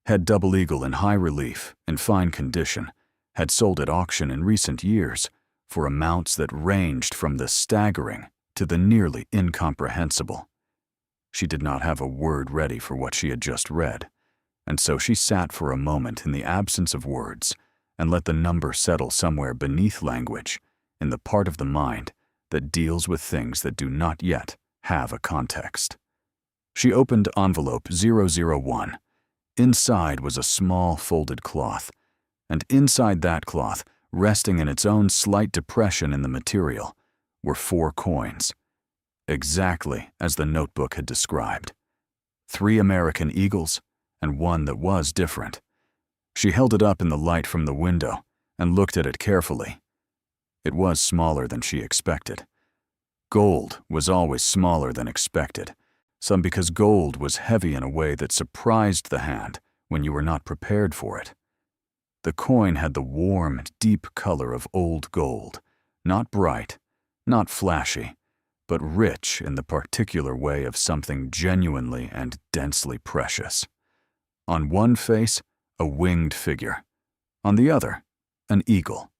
Head double eagle in high relief, in fine condition, had sold at auction in recent years for amounts that ranged from the staggering to the nearly incomprehensible. She did not have a word ready for what she had just read, and so she sat for a moment in the absence of words and let the number settle somewhere beneath language, in the part of the mind that deals with things that do not yet have a context. She opened envelope 001. Inside was a small folded cloth, and inside that cloth, resting in its own slight depression in the material, were 4 coins, exactly as the notebook had described. 3 American eagles, and one that was different. She held it up in the light from the window and looked at it carefully. It was smaller than she expected. Gold was always smaller than expected, some because gold was heavy in a way that surprised the hand when you were not prepared for it. The coin had the warm, deep color of old gold, not bright, not flashy, but rich in the particular way of something genuinely and densely precious. On one face, a winged figure. On the other, an eagle.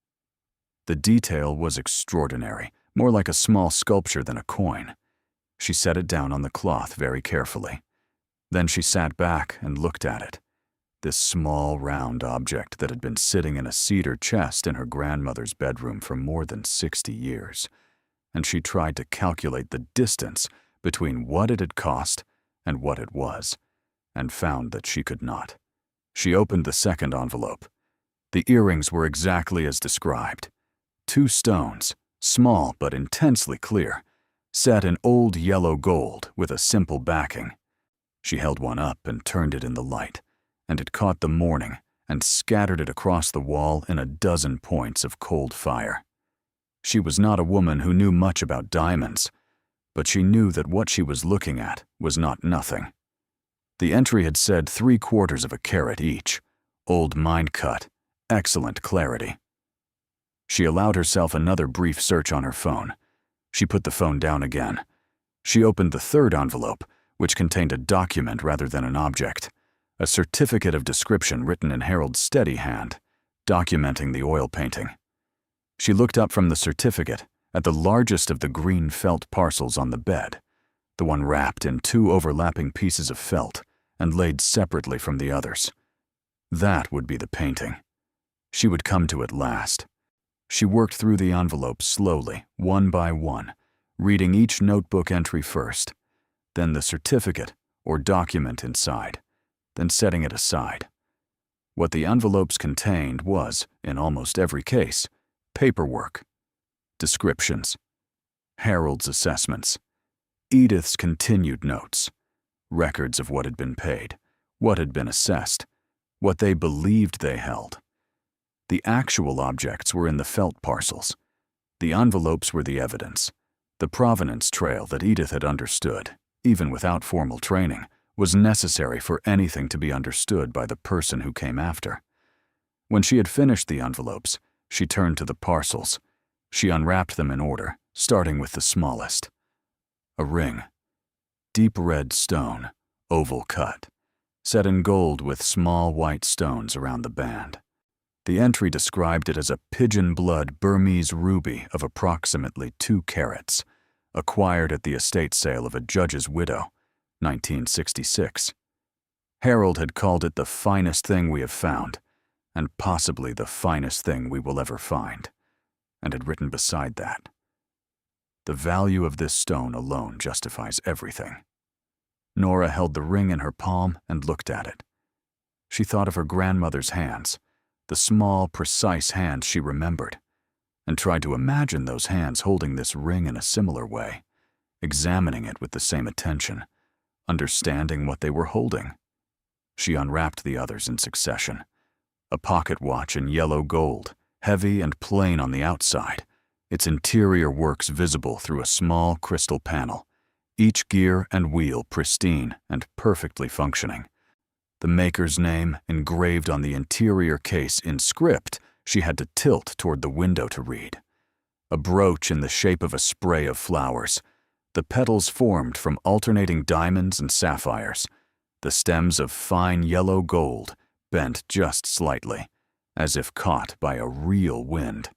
The detail was extraordinary, more like a small sculpture than a coin. She set it down on the cloth very carefully. Then she sat back and looked at it, this small, round object that had been sitting in a cedar chest in her grandmother's bedroom for more than 60 years, and she tried to calculate the distance between what it had cost and what it was, and found that she could not. She opened the second envelope. The earrings were exactly as described. 2 stones, small but intensely clear, set in old yellow gold with a simple backing. She held one up and turned it in the light, and it caught the morning and scattered it across the wall in a dozen points of cold fire. She was not a woman who knew much about diamonds, but she knew that what she was looking at was not nothing. The entry had said 3/4 of a carat each, old mine cut, excellent clarity. She allowed herself another brief search on her phone. She put the phone down again. She opened the 3rd envelope, which contained a document rather than an object, a certificate of description written in Harold's steady hand, documenting the oil painting. She looked up from the certificate at the largest of the green felt parcels on the bed, the one wrapped in 2 overlapping pieces of felt and laid separately from the others. That would be the painting. She would come to it last. She worked through the envelopes slowly, one by one, reading each notebook entry first, then the certificate or document inside, then setting it aside. What the envelopes contained was, in almost every case, paperwork, descriptions, Harold's assessments, Edith's continued notes, records of what had been paid, what had been assessed, what they believed they held. The actual objects were in the felt parcels. The envelopes were the evidence, the provenance trail that Edith had understood, even without formal training, was necessary for anything to be understood by the person who came after. When she had finished the envelopes, she turned to the parcels. She unwrapped them in order, starting with the smallest. A ring. Deep red stone, oval cut, set in gold with small white stones around the band. The entry described it as a pigeon-blood Burmese ruby of approximately 2 carats, acquired at the estate sale of a judge's widow, 1966. Harold had called it the finest thing we have found, and possibly the finest thing we will ever find, and had written beside that, "The value of this stone alone justifies everything." Nora held the ring in her palm and looked at it. She thought of her grandmother's hands, the small, precise hands she remembered, and tried to imagine those hands holding this ring in a similar way, examining it with the same attention, understanding what they were holding. She unwrapped the others in succession. A pocket watch in yellow gold, heavy and plain on the outside, its interior works visible through a small crystal panel, each gear and wheel pristine and perfectly functioning. The maker's name engraved on the interior case in script she had to tilt toward the window to read. A brooch in the shape of a spray of flowers, the petals formed from alternating diamonds and sapphires, the stems of fine yellow gold bent just slightly, as if caught by a real wind.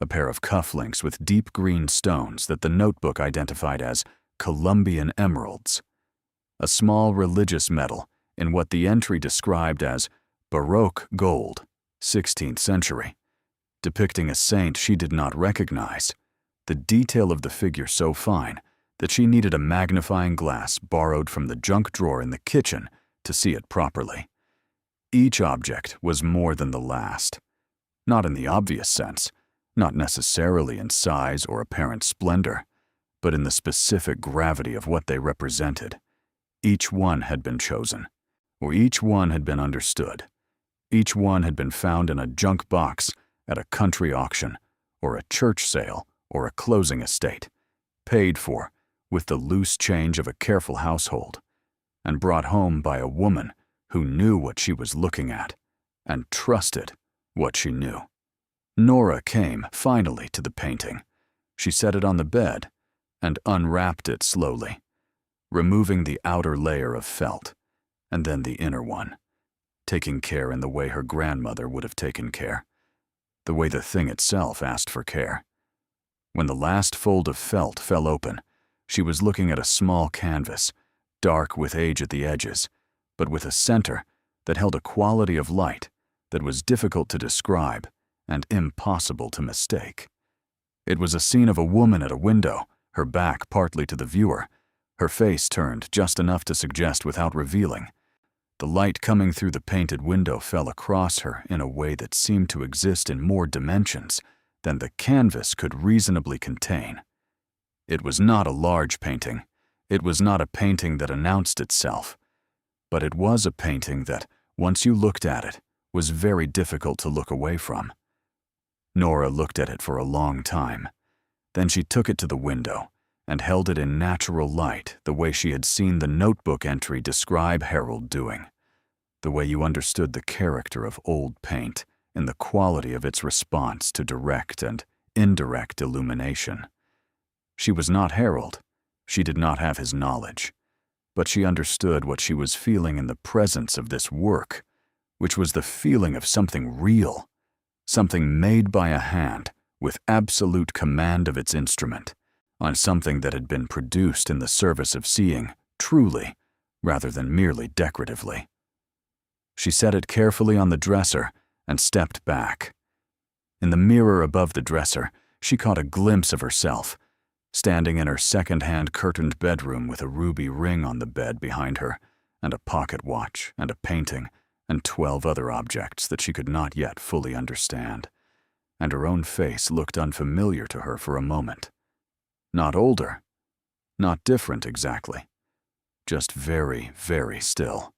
A pair of cufflinks with deep green stones that the notebook identified as Colombian emeralds. A small religious medal in what the entry described as Baroque gold, 16th century, depicting a saint she did not recognize, the detail of the figure so fine that she needed a magnifying glass borrowed from the junk drawer in the kitchen to see it properly. Each object was more than the last, not in the obvious sense, not necessarily in size or apparent splendor, but in the specific gravity of what they represented. Each one had been chosen, or each one had been understood. Each one had been found in a junk box at a country auction, or a church sale, or a closing estate, paid for with the loose change of a careful household, and brought home by a woman who knew what she was looking at and trusted what she knew. Nora came, finally, to the painting. She set it on the bed and unwrapped it slowly, removing the outer layer of felt, and then the inner one, taking care in the way her grandmother would have taken care, the way the thing itself asked for care. When the last fold of felt fell open, she was looking at a small canvas, dark with age at the edges, but with a center that held a quality of light that was difficult to describe and impossible to mistake. It was a scene of a woman at a window, her back partly to the viewer, her face turned just enough to suggest without revealing The light coming through the painted window fell across her in a way that seemed to exist in more dimensions than the canvas could reasonably contain. It was not a large painting. It was not a painting that announced itself. But it was a painting that, once you looked at it, was very difficult to look away from. Nora looked at it for a long time. Then she took it to the window and held it in natural light the way she had seen the notebook entry describe Harold doing, the way you understood the character of old paint in the quality of its response to direct and indirect illumination. She was not Harold. She did not have his knowledge, but she understood what she was feeling in the presence of this work, which was the feeling of something real, something made by a hand with absolute command of its instrument, on something that had been produced in the service of seeing truly, rather than merely decoratively. She set it carefully on the dresser and stepped back. In the mirror above the dresser, she caught a glimpse of herself, standing in her second-hand curtained bedroom with a ruby ring on the bed behind her, and a pocket watch and a painting and 12 other objects that she could not yet fully understand. And her own face looked unfamiliar to her for a moment. Not older, not different exactly, just very, very still,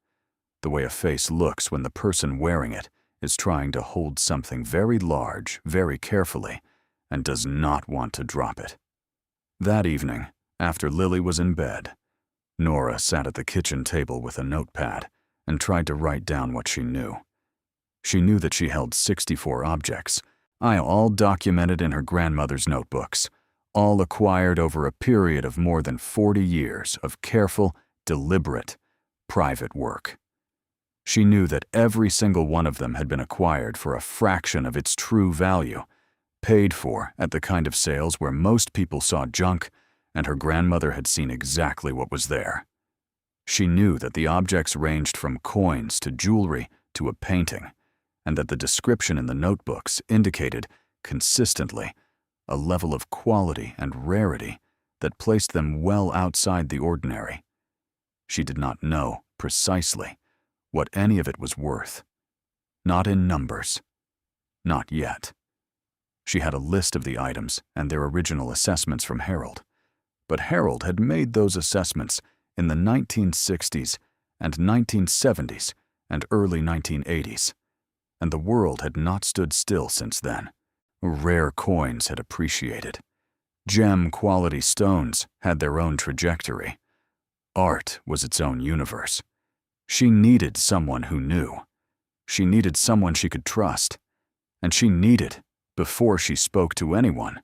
the way a face looks when the person wearing it is trying to hold something very large, very carefully, and does not want to drop it. That evening, after Lily was in bed, Nora sat at the kitchen table with a notepad and tried to write down what she knew. She knew that she held 64 objects, all documented in her grandmother's notebooks, all acquired over a period of more than 40 years of careful, deliberate, private work. She knew that every single one of them had been acquired for a fraction of its true value, paid for at the kind of sales where most people saw junk, and her grandmother had seen exactly what was there. She knew that the objects ranged from coins to jewelry to a painting, and that the description in the notebooks indicated, consistently, a level of quality and rarity that placed them well outside the ordinary. She did not know, precisely, what any of it was worth. Not in numbers. Not yet. She had a list of the items and their original assessments from Harold, but Harold had made those assessments in the 1960s and 1970s and early 1980s, and the world had not stood still since then. Rare coins had appreciated. Gem-quality stones had their own trajectory. Art was its own universe. She needed someone who knew. She needed someone she could trust. And she needed, before she spoke to anyone,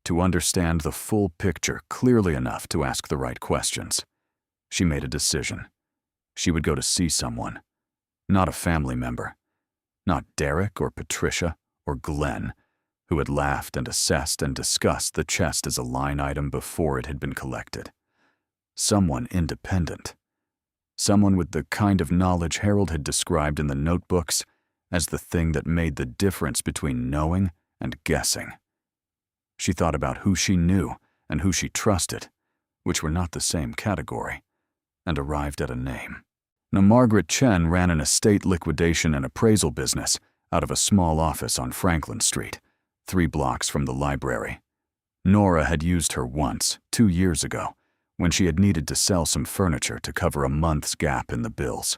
to understand the full picture clearly enough to ask the right questions. She made a decision. She would go to see someone. Not a family member. Not Derek or Patricia or Glenn, who had laughed and assessed and discussed the chest as a line item before it had been collected. Someone independent. Someone with the kind of knowledge Harold had described in the notebooks as the thing that made the difference between knowing and guessing. She thought about who she knew and who she trusted, which were not the same category, and arrived at a name. Now, Margaret Chen ran an estate liquidation and appraisal business out of a small office on Franklin Street, 3 blocks from the library. Nora had used her once, 2 years ago, when she had needed to sell some furniture to cover a month's gap in the bills.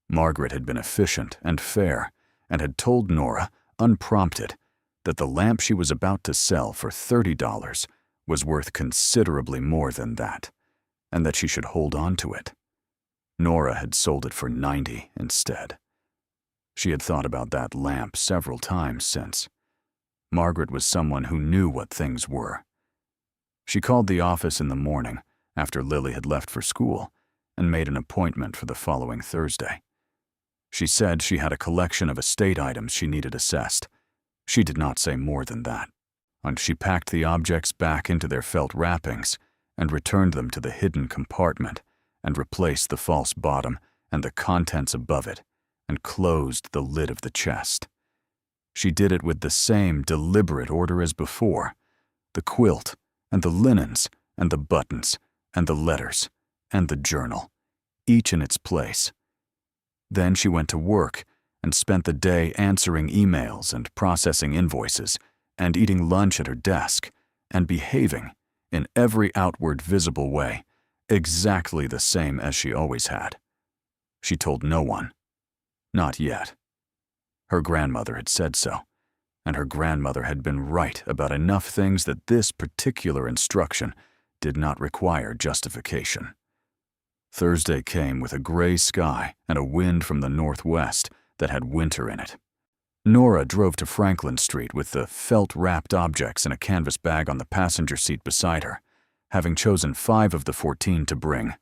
Margaret had been efficient and fair, and had told Nora, unprompted, that the lamp she was about to sell for $30 was worth considerably more than that, and that she should hold on to it. Nora had sold it for $90 instead. She had thought about that lamp several times since. Margaret was someone who knew what things were. She called the office in the morning, after Lily had left for school, and made an appointment for the following Thursday. She said she had a collection of estate items she needed assessed. She did not say more than that. And she packed the objects back into their felt wrappings and returned them to the hidden compartment and replaced the false bottom and the contents above it and closed the lid of the chest. She did it with the same deliberate order as before: the quilt and the linens and the buttons and the letters and the journal, each in its place. Then she went to work and spent the day answering emails and processing invoices and eating lunch at her desk and behaving in every outward visible way exactly the same as she always had. She told no one. Not yet. Her grandmother had said so, and her grandmother had been right about enough things that this particular instruction did not require justification. Thursday came with a gray sky and a wind from the northwest that had winter in it. Nora drove to Franklin Street with the felt-wrapped objects in a canvas bag on the passenger seat beside her, having chosen 5 of the 14 to bring: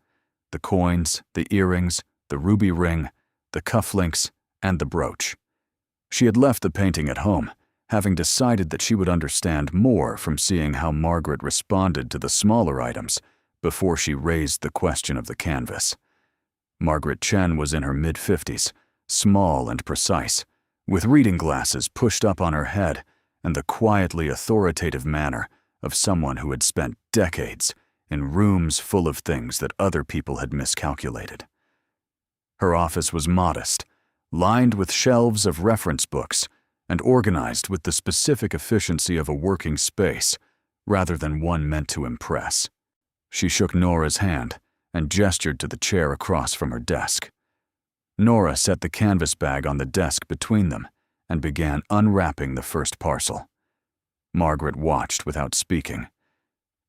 the coins, the earrings, the ruby ring, the cufflinks, and the brooch. She had left the painting at home, having decided that she would understand more from seeing how Margaret responded to the smaller items before she raised the question of the canvas. Margaret Chen was in her mid-50s, small and precise, with reading glasses pushed up on her head and the quietly authoritative manner of someone who had spent decades in rooms full of things that other people had miscalculated. Her office was modest, lined with shelves of reference books and organized with the specific efficiency of a working space rather than one meant to impress. She shook Nora's hand and gestured to the chair across from her desk. Nora set the canvas bag on the desk between them and began unwrapping the first parcel. Margaret watched without speaking.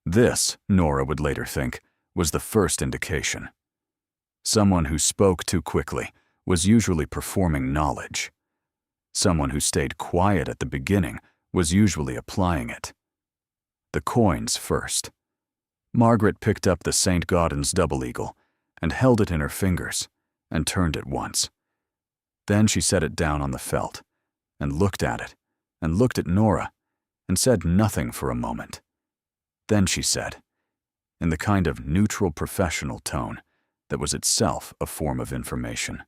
This, Nora would later think, was the first indication. Someone who spoke too quickly was usually performing knowledge. Someone who stayed quiet at the beginning was usually applying it. The coins first. Margaret picked up the St. Gaudens double eagle and held it in her fingers and turned it once. Then she set it down on the felt and looked at it and looked at Nora and said nothing for a moment. Then she said, in the kind of neutral professional tone that was itself a form of information.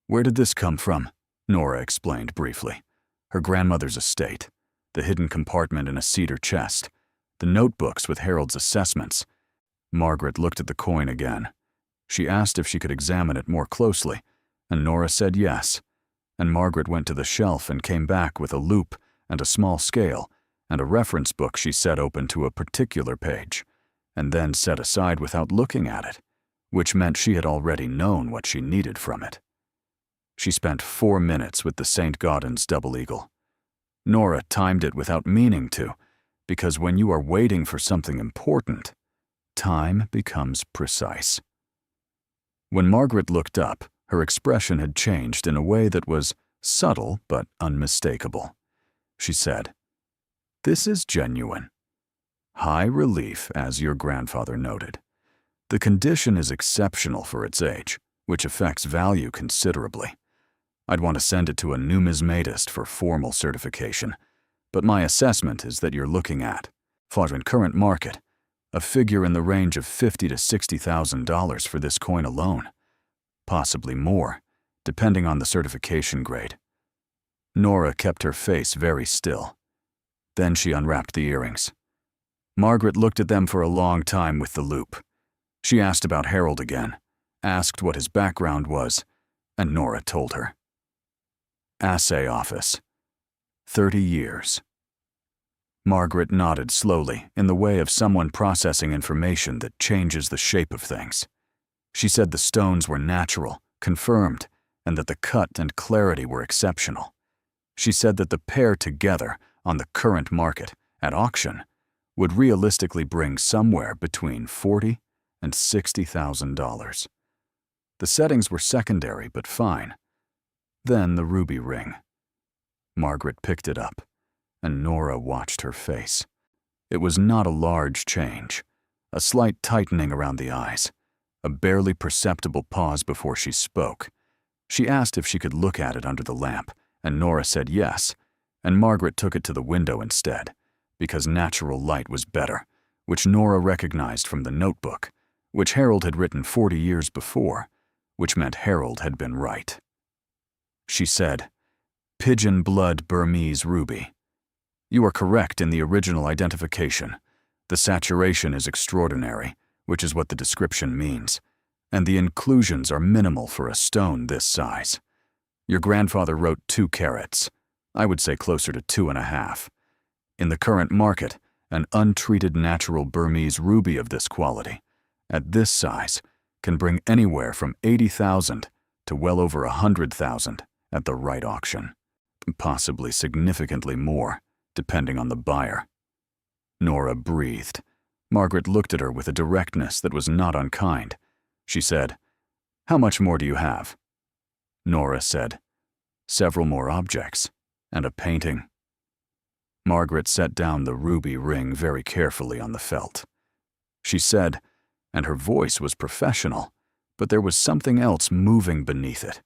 "Where did this come from?" Nora explained briefly. Her grandmother's estate, the hidden compartment in a cedar chest, the notebooks with Harold's assessments. Margaret looked at the coin again. She asked if she could examine it more closely, and Nora said yes, and Margaret went to the shelf and came back with a loupe and a small scale and a reference book she set open to a particular page, and then set aside without looking at it, which meant she had already known what she needed from it. She spent 4 minutes with the St. Gaudens double eagle. Nora timed it without meaning to, because when you are waiting for something important, time becomes precise. When Margaret looked up, her expression had changed in a way that was subtle but unmistakable. She said, "This is genuine. High relief, as your grandfather noted. The condition is exceptional for its age, which affects value considerably. I'd want to send it to a numismatist for formal certification, but my assessment is that you're looking at, for in current market, a figure in the range of $50,000 to $60,000 for this coin alone. Possibly more, depending on the certification grade." Nora kept her face very still. Then she unwrapped the earrings. Margaret looked at them for a long time with the loupe. She asked about Harold again, asked what his background was, and Nora told her. Assay office. 30 years. Margaret nodded slowly in the way of someone processing information that changes the shape of things. She said the stones were natural, confirmed, and that the cut and clarity were exceptional. She said that the pair together on the current market, at auction, would realistically bring somewhere between $40,000 and $60,000. The settings were secondary but fine. Then the ruby ring. Margaret picked it up, and Nora watched her face. It was not a large change, a slight tightening around the eyes, a barely perceptible pause before she spoke. She asked if she could look at it under the lamp, and Nora said yes, and Margaret took it to the window instead, because natural light was better, which Nora recognized from the notebook, which Harold had written 40 years before, which meant Harold had been right. She said, "Pigeon blood Burmese ruby. You are correct in the original identification. The saturation is extraordinary, which is what the description means, and the inclusions are minimal for a stone this size. Your grandfather wrote 2 carats. I would say closer to 2.5. In the current market, an untreated natural Burmese ruby of this quality, at this size, can bring anywhere from 80,000 to well over 100,000 at the right auction, possibly significantly more, depending on the buyer. Nora breathed. Margaret looked at her with a directness that was not unkind. She said, "How much more do you have?" Nora said, "Several more objects, and a painting." Margaret set down the ruby ring very carefully on the felt. She said, and her voice was professional, but there was something else moving beneath it,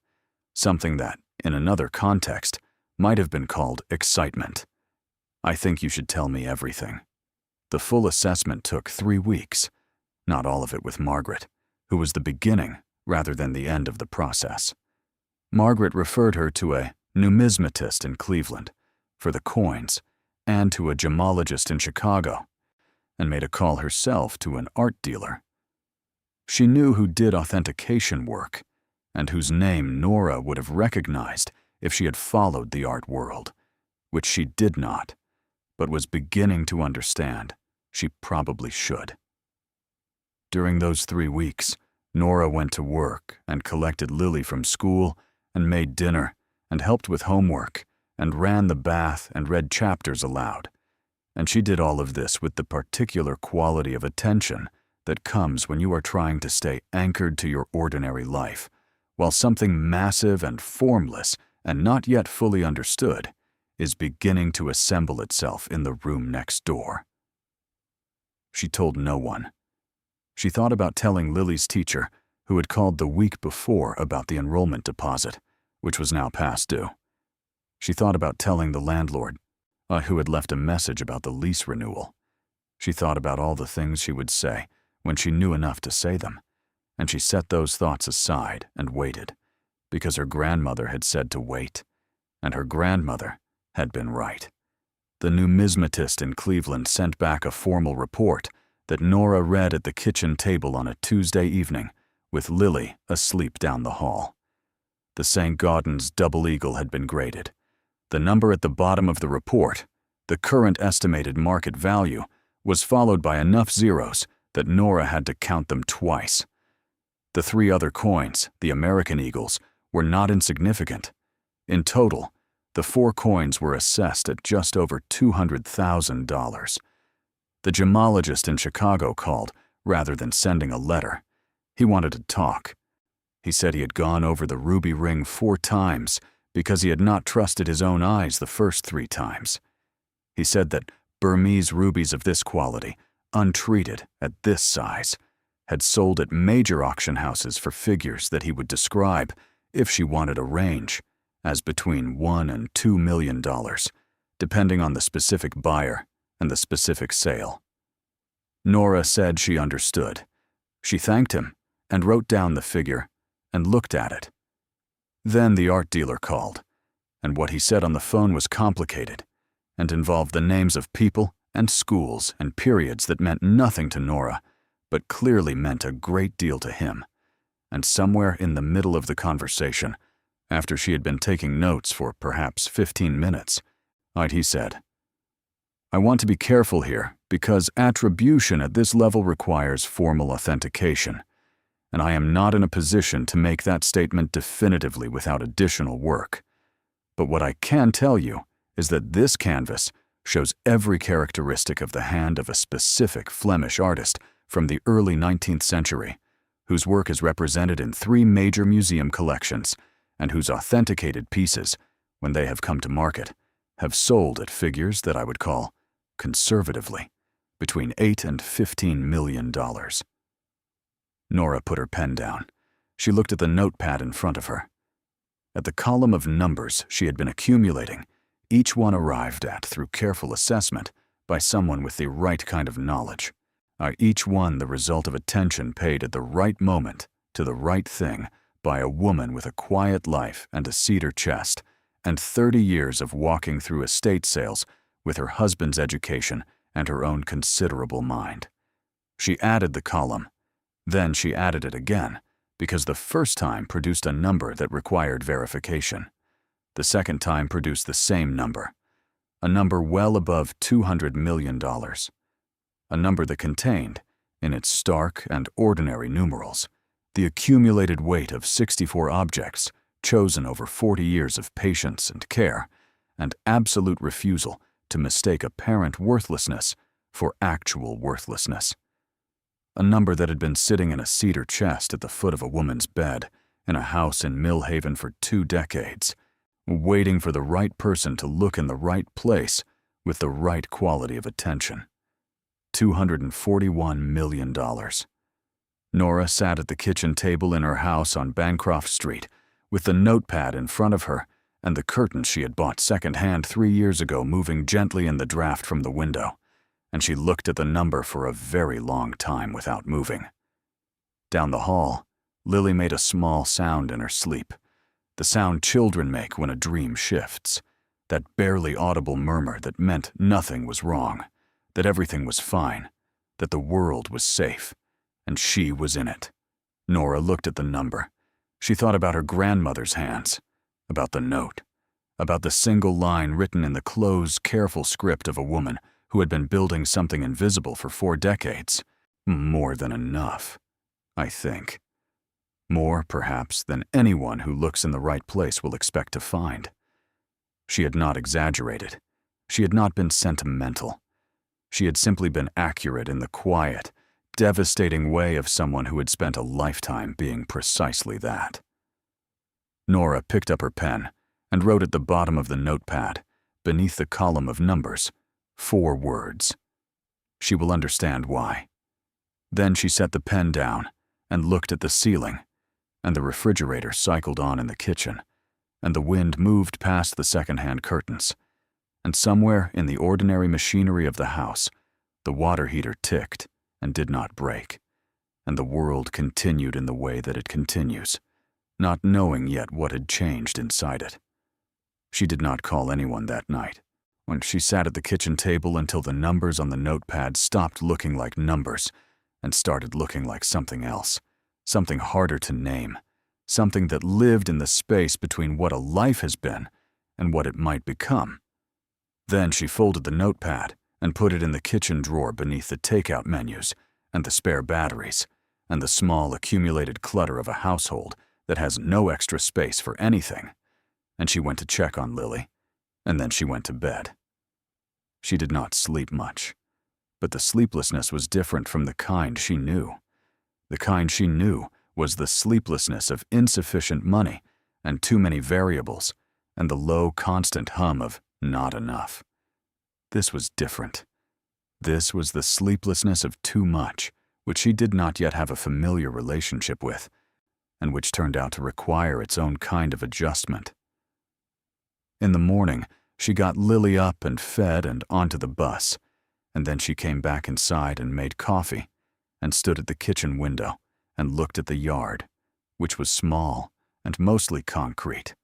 something that, in another context, might have been called excitement. "I think you should tell me everything." The full assessment took 3 weeks, not all of it with Margaret, who was the beginning rather than the end of the process. Margaret referred her to a numismatist in Cleveland for the coins and to a gemologist in Chicago, and made a call herself to an art dealer. She knew who did authentication work, and whose name Nora would have recognized if she had followed the art world, which she did not, but was beginning to understand she probably should. During those 3 weeks, Nora went to work and collected Lily from school and made dinner and helped with homework and ran the bath and read chapters aloud. And she did all of this with the particular quality of attention that comes when you are trying to stay anchored to your ordinary life, while something massive and formless and not yet fully understood is beginning to assemble itself in the room next door. She told no one. She thought about telling Lily's teacher, who had called the week before about the enrollment deposit, which was now past due. She thought about telling the landlord, who had left a message about the lease renewal. She thought about all the things she would say when she knew enough to say them, and she set those thoughts aside and waited, because her grandmother had said to wait, and her grandmother had been right. The numismatist in Cleveland sent back a formal report that Nora read at the kitchen table on a Tuesday evening, with Lily asleep down the hall. The St. Gaudens double eagle had been graded. The number at the bottom of the report, the current estimated market value, was followed by enough zeros that Nora had to count them twice. The 3 other coins, the American eagles, were not insignificant. In total, the 4 coins were assessed at just over $200,000. The gemologist in Chicago called rather than sending a letter. He wanted to talk. He said he had gone over the ruby ring 4 times because he had not trusted his own eyes the first 3 times. He said that Burmese rubies of this quality, untreated at this size, had sold at major auction houses for figures that he would describe, if she wanted a range, as between $1 and $2 million, depending on the specific buyer and the specific sale. Nora said she understood. She thanked him and wrote down the figure and looked at it. Then the art dealer called, and what he said on the phone was complicated and involved the names of people and schools and periods that meant nothing to Nora, but clearly meant a great deal to him. And somewhere in the middle of the conversation, after she had been taking notes for perhaps 15 minutes, he said, "I want to be careful here because attribution at this level requires formal authentication, and I am not in a position to make that statement definitively without additional work. But what I can tell you is that this canvas shows every characteristic of the hand of a specific Flemish artist from the early 19th century, whose work is represented in 3 major museum collections, and whose authenticated pieces, when they have come to market, have sold at figures that I would call, conservatively, between $8 and $15 million. Nora put her pen down. She looked at the notepad in front of her. At the column of numbers she had been accumulating, each one arrived at through careful assessment by someone with the right kind of knowledge, each one the result of attention paid at the right moment to the right thing by a woman with a quiet life and a cedar chest, and 30 years of walking through estate sales with her husband's education and her own considerable mind. She added the column. Then she added it again, because the first time produced a number that required verification. The second time produced the same number, a number well above $200 million, a number that contained, in its stark and ordinary numerals, the accumulated weight of 64 objects chosen over 40 years of patience and care, and absolute refusal to mistake apparent worthlessness for actual worthlessness. A number that had been sitting in a cedar chest at the foot of a woman's bed in a house in Millhaven for 2 decades, waiting for the right person to look in the right place with the right quality of attention. $241 million. Nora sat at the kitchen table in her house on Bancroft Street with the notepad in front of her and the curtains she had bought second-hand 3 years ago moving gently in the draft from the window, and she looked at the number for a very long time without moving. Down the hall, Lily made a small sound in her sleep, the sound children make when a dream shifts, that barely audible murmur that meant nothing was wrong, that everything was fine, that the world was safe, and she was in it. Nora looked at the number. She thought about her grandmother's hands, about the note, about the single line written in the close, careful script of a woman who had been building something invisible for 4 decades. More than enough, I think. More, perhaps, than anyone who looks in the right place will expect to find. She had not exaggerated. She had not been sentimental. She had simply been accurate in the quiet, devastating way of someone who had spent a lifetime being precisely that. Nora picked up her pen and wrote at the bottom of the notepad, beneath the column of numbers, 4 words. She will understand why. Then she set the pen down and looked at the ceiling, and the refrigerator cycled on in the kitchen, and the wind moved past the second-hand curtains, and somewhere in the ordinary machinery of the house, the water heater ticked and did not break, and the world continued in the way that it continues, not knowing yet what had changed inside it. She did not call anyone that night, when she sat at the kitchen table until the numbers on the notepad stopped looking like numbers and started looking like something else, something harder to name, something that lived in the space between what a life has been and what it might become. Then she folded the notepad and put it in the kitchen drawer beneath the takeout menus and the spare batteries and the small accumulated clutter of a household that has no extra space for anything, and she went to check on Lily, and then she went to bed. She did not sleep much, but the sleeplessness was different from the kind she knew. The kind she knew was the sleeplessness of insufficient money and too many variables and the low, constant hum of not enough. This was different. This was the sleeplessness of too much, which she did not yet have a familiar relationship with, and which turned out to require its own kind of adjustment. In the morning, she got Lily up and fed and onto the bus, and then she came back inside and made coffee, and stood at the kitchen window and looked at the yard, which was small and mostly concrete,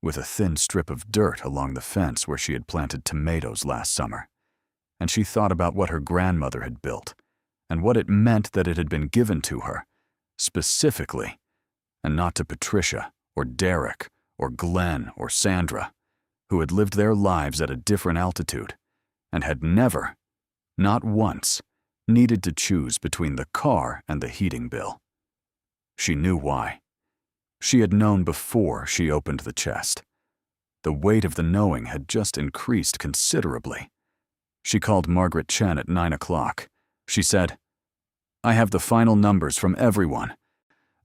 with a thin strip of dirt along the fence where she had planted tomatoes last summer. And she thought about what her grandmother had built, and what it meant that it had been given to her, specifically, and not to Patricia or Derek or Glenn or Sandra, who had lived their lives at a different altitude and had never, not once, needed to choose between the car and the heating bill. She knew why. She had known before she opened the chest. The weight of the knowing had just increased considerably. She called Margaret Chen at 9 o'clock. She said, "I have the final numbers from everyone.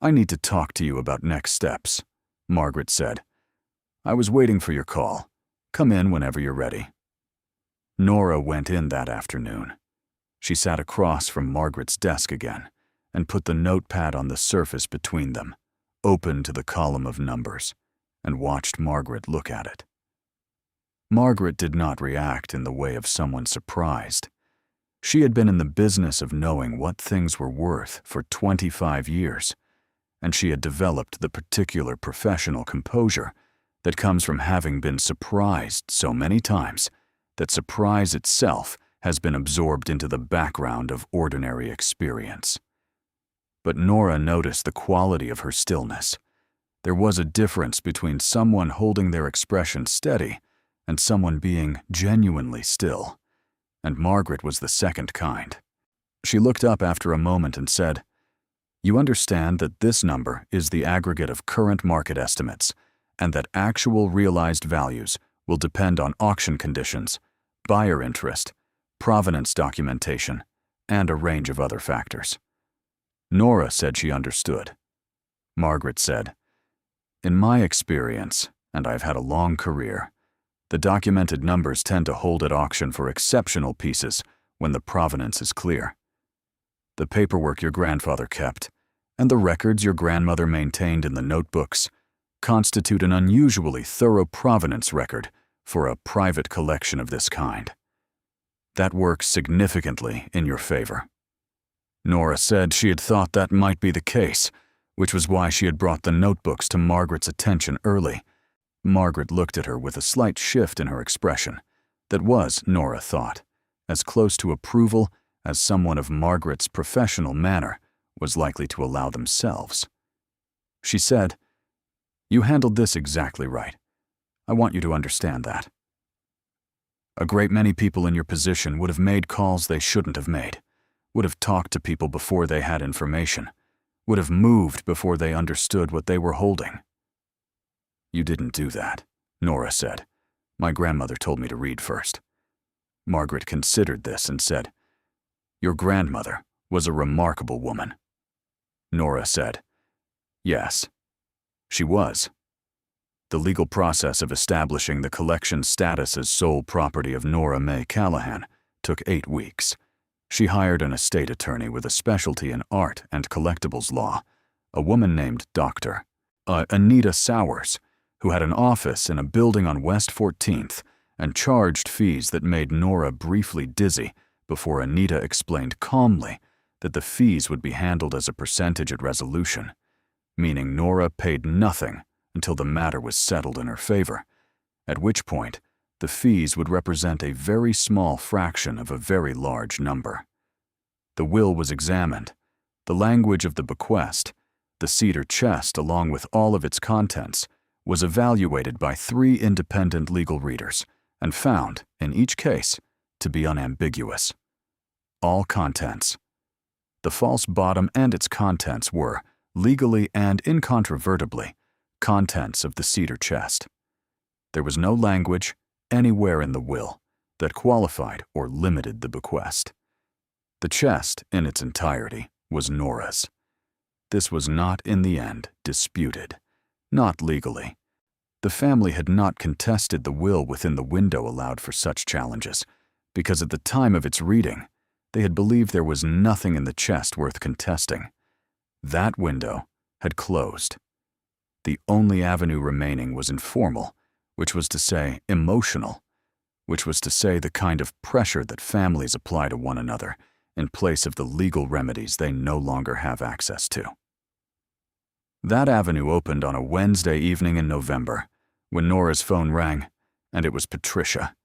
I need to talk to you about next steps," Margaret said. "I was waiting for your call. Come in whenever you're ready." Nora went in that afternoon. She sat across from Margaret's desk again and put the notepad on the surface between them, open to the column of numbers, and watched Margaret look at it. Margaret did not react in the way of someone surprised. She had been in the business of knowing what things were worth for 25 years, and she had developed the particular professional composure that comes from having been surprised so many times that surprise itself has been absorbed into the background of ordinary experience. But Nora noticed the quality of her stillness. There was a difference between someone holding their expression steady and someone being genuinely still, and Margaret was the second kind. She looked up after a moment and said, "You understand that this number is the aggregate of current market estimates, and that actual realized values will depend on auction conditions, buyer interest, provenance documentation, and a range of other factors." Nora said she understood. Margaret said, "In my experience, and I've had a long career, the documented numbers tend to hold at auction for exceptional pieces when the provenance is clear. The paperwork your grandfather kept, and the records your grandmother maintained in the notebooks, constitute an unusually thorough provenance record for a private collection of this kind. That works significantly in your favor." Nora said she had thought that might be the case, which was why she had brought the notebooks to Margaret's attention early. Margaret looked at her with a slight shift in her expression that was, Nora thought, as close to approval as someone of Margaret's professional manner was likely to allow themselves. She said, "You handled this exactly right. I want you to understand that. A great many people in your position would have made calls they shouldn't have made, would have talked to people before they had information, would have moved before they understood what they were holding. You didn't do that," Nora said. "My grandmother told me to read first." Margaret considered this and said, "Your grandmother was a remarkable woman." Nora said, "Yes, she was." The legal process of establishing the collection status as sole property of Nora Mae Callahan took 8 weeks. She hired an estate attorney with a specialty in art and collectibles law, a woman named Dr. Anita Sowers, who had an office in a building on West 14th and charged fees that made Nora briefly dizzy before Anita explained calmly that the fees would be handled as a percentage at resolution, meaning Nora paid nothing until the matter was settled in her favor, at which point the fees would represent a very small fraction of a very large number. The will was examined. The language of the bequest, the cedar chest along with all of its contents, was evaluated by 3 independent legal readers and found, in each case, to be unambiguous. All contents. The false bottom and its contents were, legally and incontrovertibly, contents of the cedar chest. There was no language anywhere in the will that qualified or limited the bequest. The chest, in its entirety, was Nora's. This was not, in the end, disputed. Not legally. The family had not contested the will within the window allowed for such challenges, because at the time of its reading, they had believed there was nothing in the chest worth contesting. That window had closed. The only avenue remaining was informal, which was to say emotional, which was to say the kind of pressure that families apply to one another in place of the legal remedies they no longer have access to. That avenue opened on a Wednesday evening in November, when Nora's phone rang, and it was Patricia.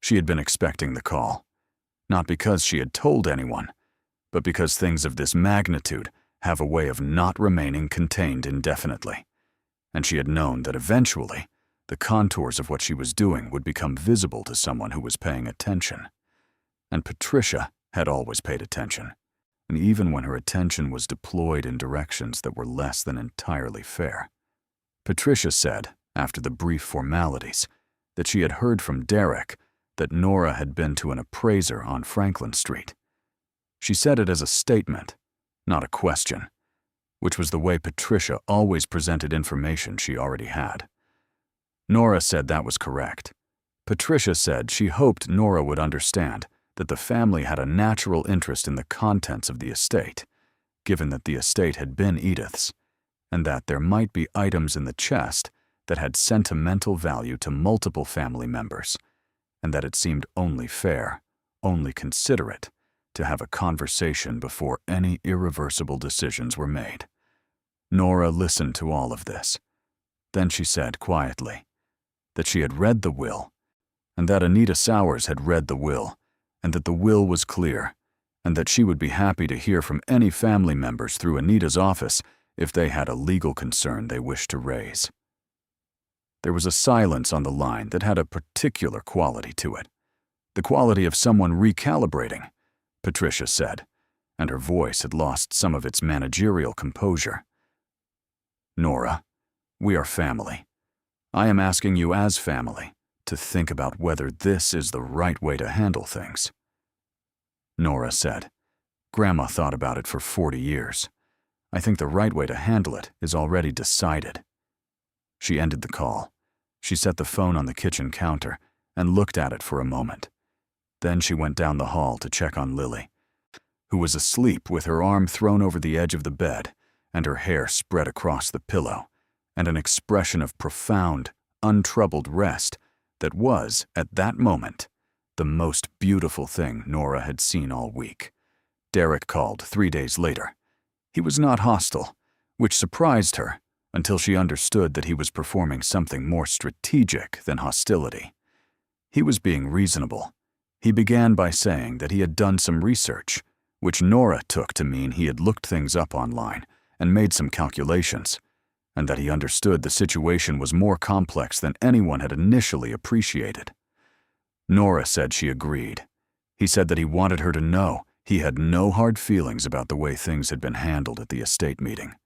She had been expecting the call, not because she had told anyone, but because things of this magnitude have a way of not remaining contained indefinitely, and she had known that eventually the contours of what she was doing would become visible to someone who was paying attention. And Patricia had always paid attention, and even when her attention was deployed in directions that were less than entirely fair. Patricia said, after the brief formalities, that she had heard from Derek that Nora had been to an appraiser on Franklin Street. She said it as a statement, not a question, which was the way Patricia always presented information she already had. Nora said that was correct. Patricia said she hoped Nora would understand that the family had a natural interest in the contents of the estate, given that the estate had been Edith's, and that there might be items in the chest that had sentimental value to multiple family members, and that it seemed only fair, only considerate, to have a conversation before any irreversible decisions were made. Nora listened to all of this. Then she said quietly that she had read the will, and that Anita Sowers had read the will, and that the will was clear, and that she would be happy to hear from any family members through Anita's office if they had a legal concern they wished to raise. There was a silence on the line that had a particular quality to it, the quality of someone recalibrating, Patricia said, and her voice had lost some of its managerial composure. Nora, we are family. I am asking you as family to think about whether this is the right way to handle things. Nora said, Grandma thought about it for 40 years. I think the right way to handle it is already decided. She ended the call. She set the phone on the kitchen counter and looked at it for a moment. Then she went down the hall to check on Lily, who was asleep with her arm thrown over the edge of the bed and her hair spread across the pillow, and an expression of profound, untroubled rest that was, at that moment, the most beautiful thing Nora had seen all week. Derek called 3 days later. He was not hostile, which surprised her until she understood that he was performing something more strategic than hostility. He was being reasonable. He began by saying that he had done some research, which Nora took to mean he had looked things up online and made some calculations, and that he understood the situation was more complex than anyone had initially appreciated. Nora said she agreed. He said that he wanted her to know he had no hard feelings about the way things had been handled at the estate meeting.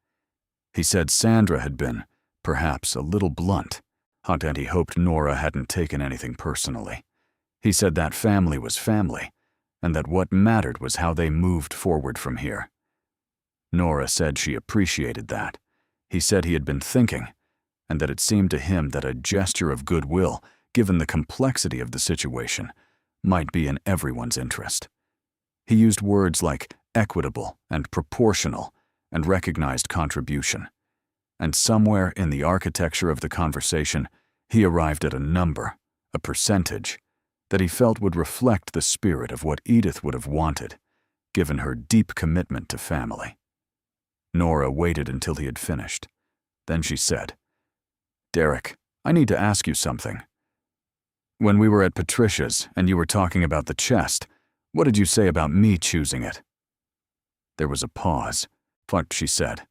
He said Sandra had been, perhaps, a little blunt, and he hoped Nora hadn't taken anything personally. He said that family was family, and that what mattered was how they moved forward from here. Nora said she appreciated that. He said he had been thinking, and that it seemed to him that a gesture of goodwill, given the complexity of the situation, might be in everyone's interest. He used words like equitable and proportional and recognized contribution. And somewhere in the architecture of the conversation, he arrived at a number, a percentage, that he felt would reflect the spirit of what Edith would have wanted, given her deep commitment to family. Nora waited until he had finished. Then she said, Derek, I need to ask you something. When we were at Patricia's and you were talking about the chest, what did you say about me choosing it? There was a pause. What she said.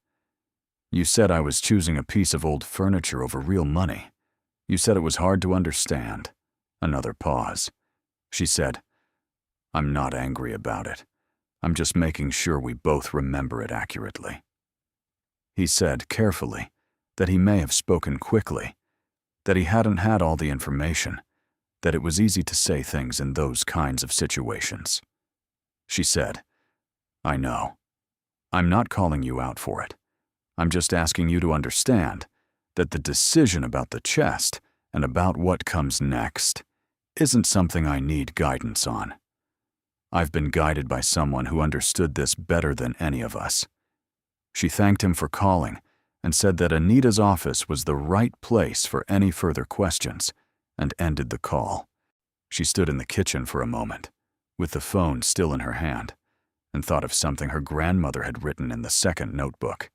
You said I was choosing a piece of old furniture over real money. You said it was hard to understand. Another pause. She said, I'm not angry about it. I'm just making sure we both remember it accurately. He said, carefully, that he may have spoken quickly, that he hadn't had all the information, that it was easy to say things in those kinds of situations. She said, I know. I'm not calling you out for it. I'm just asking you to understand that the decision about the chest and about what comes next isn't something I need guidance on. I've been guided by someone who understood this better than any of us. She thanked him for calling and said that Anita's office was the right place for any further questions, and ended the call. She stood in the kitchen for a moment, with the phone still in her hand, and thought of something her grandmother had written in the second notebook,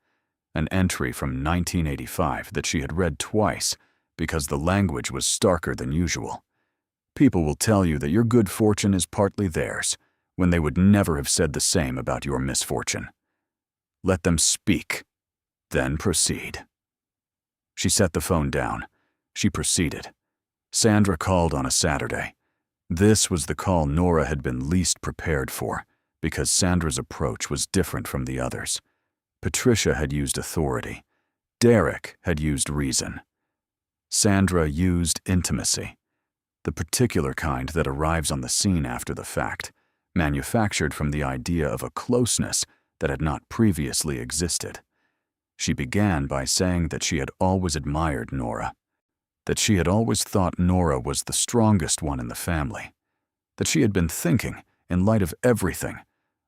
an entry from 1985 that she had read twice because the language was starker than usual. People will tell you that your good fortune is partly theirs, when they would never have said the same about your misfortune. Let them speak, then proceed. She set the phone down. She proceeded. Sandra called on a Saturday. This was the call Nora had been least prepared for, because Sandra's approach was different from the others. Patricia had used authority. Derek had used reason. Sandra used intimacy, the particular kind that arrives on the scene after the fact, manufactured from the idea of a closeness that had not previously existed. She began by saying that she had always admired Nora, that she had always thought Nora was the strongest one in the family, that she had been thinking, in light of everything,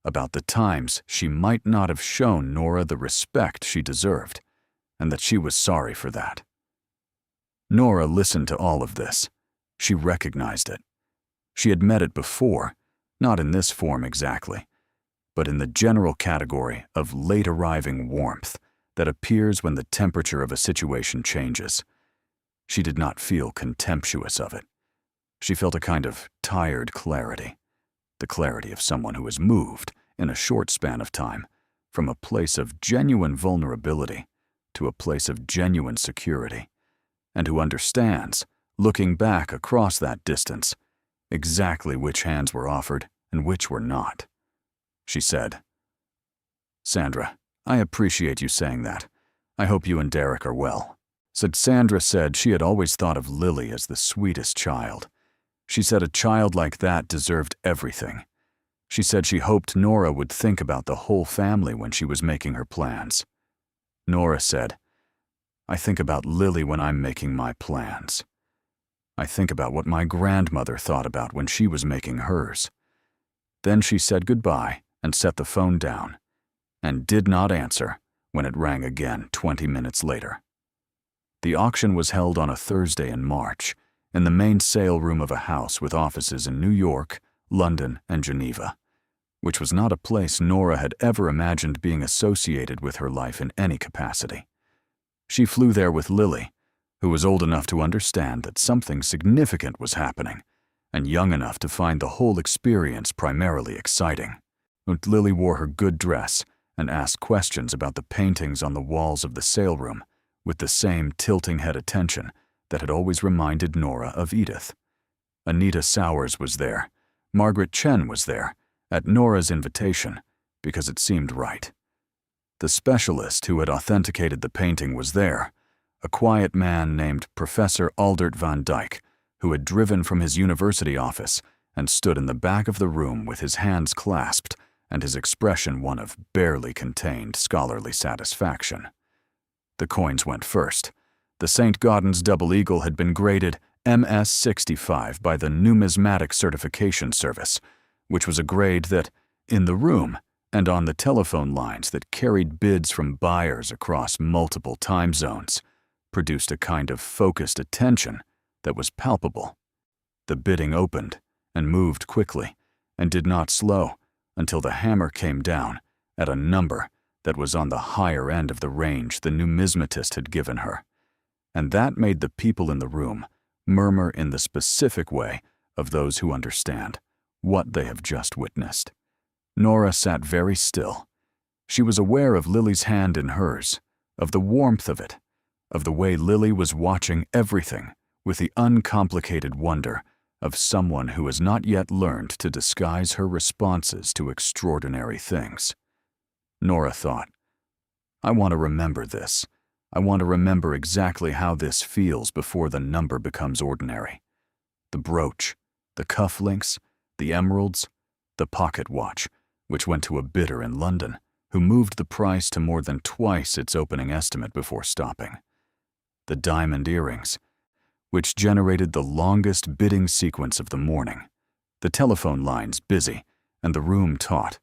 about the times she might not have shown Nora the respect she deserved, and that she was sorry for that. Nora listened to all of this. She recognized it. She had met it before, not in this form exactly, but in the general category of late-arriving warmth that appears when the temperature of a situation changes. She did not feel contemptuous of it. She felt a kind of tired clarity. the clarity of someone who has moved, in a short span of time, from a place of genuine vulnerability to a place of genuine security, and who understands, looking back across that distance, exactly which hands were offered and which were not. She said, "Sandra, I appreciate you saying that. I hope you and Derek are well." Sandra said she had always thought of Lily as the sweetest child. She said a child like that deserved everything. She said she hoped Nora would think about the whole family when she was making her plans. Nora said, "I think about Lily when I'm making my plans. I think about what my grandmother thought about when she was making hers." Then she said goodbye and set the phone down, and did not answer when it rang again 20 minutes later. The auction was held on a Thursday in March, in the main sale room of a house with offices in New York, London, and Geneva, which was not a place Nora had ever imagined being associated with her life in any capacity. She flew there with Lily, who was old enough to understand that something significant was happening, and young enough to find the whole experience primarily exciting. Lily wore her good dress and asked questions about the paintings on the walls of the sale room with the same tilting head attention that had always reminded Nora of Edith. Anita Sowers was there. Margaret Chen was there, at Nora's invitation, because it seemed right. The specialist who had authenticated the painting was there, a quiet man named Professor Aldert van Dyck, who had driven from his university office and stood in the back of the room with his hands clasped and his expression one of barely contained scholarly satisfaction. The coins went first. The St. Gaudens Double Eagle had been graded MS 65 by the Numismatic Certification Service, which was a grade that, in the room and on the telephone lines that carried bids from buyers across multiple time zones, produced a kind of focused attention that was palpable. The bidding opened and moved quickly and did not slow until the hammer came down at a number that was on the higher end of the range the numismatist had given her. And that made the people in the room murmur in the specific way of those who understand what they have just witnessed. Nora sat very still. She was aware of Lily's hand in hers, of the warmth of it, of the way Lily was watching everything with the uncomplicated wonder of someone who has not yet learned to disguise her responses to extraordinary things. Nora thought, "I want to remember this. I want to remember exactly how this feels before the number becomes ordinary. The brooch, the cufflinks, the emeralds, the pocket watch, which went to a bidder in London, who moved the price to more than twice its opening estimate before stopping. The diamond earrings, which generated the longest bidding sequence of the morning, the telephone lines busy, and the room taut,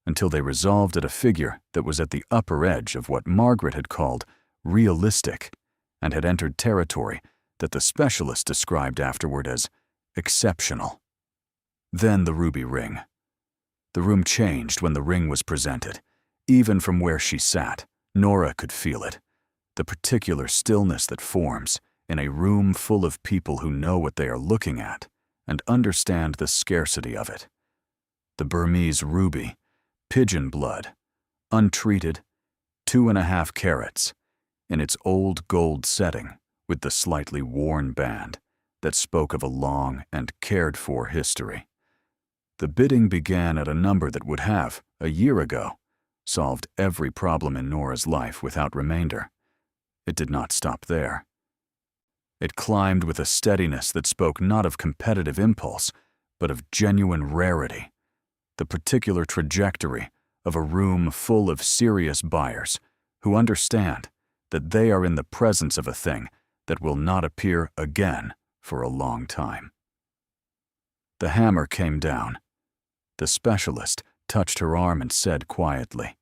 until they resolved at a figure that was at the upper edge of what Margaret had called realistic, and had entered territory that the specialist described afterward as exceptional. Then the ruby ring. The room changed when the ring was presented. Even from where she sat, Nora could feel it, the particular stillness that forms in a room full of people who know what they are looking at and understand the scarcity of it. The Burmese ruby, pigeon blood, untreated, 2.5 carats, in its old gold setting with the slightly worn band that spoke of a long and cared-for history. The bidding began at a number that would have, a year ago, solved every problem in Nora's life without remainder. It did not stop there. It climbed with a steadiness that spoke not of competitive impulse, but of genuine rarity, the particular trajectory of a room full of serious buyers who understand that they are in the presence of a thing that will not appear again for a long time. The hammer came down. The specialist touched her arm and said quietly,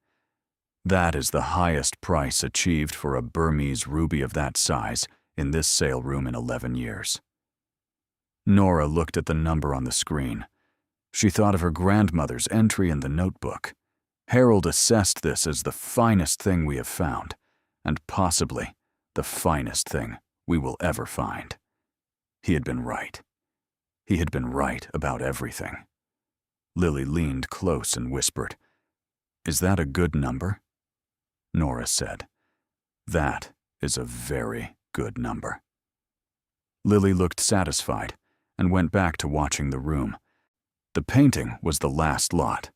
"That is the highest price achieved for a Burmese ruby of that size in this sale room in 11 years. Nora looked at the number on the screen. She thought of her grandmother's entry in the notebook. Harold assessed this as the finest thing we have found, and possibly the finest thing we will ever find. He had been right. He had been right about everything. Lily leaned close and whispered, "Is that a good number?" Nora said, "That is a very good number." Lily looked satisfied and went back to watching the room. The painting was the last lot.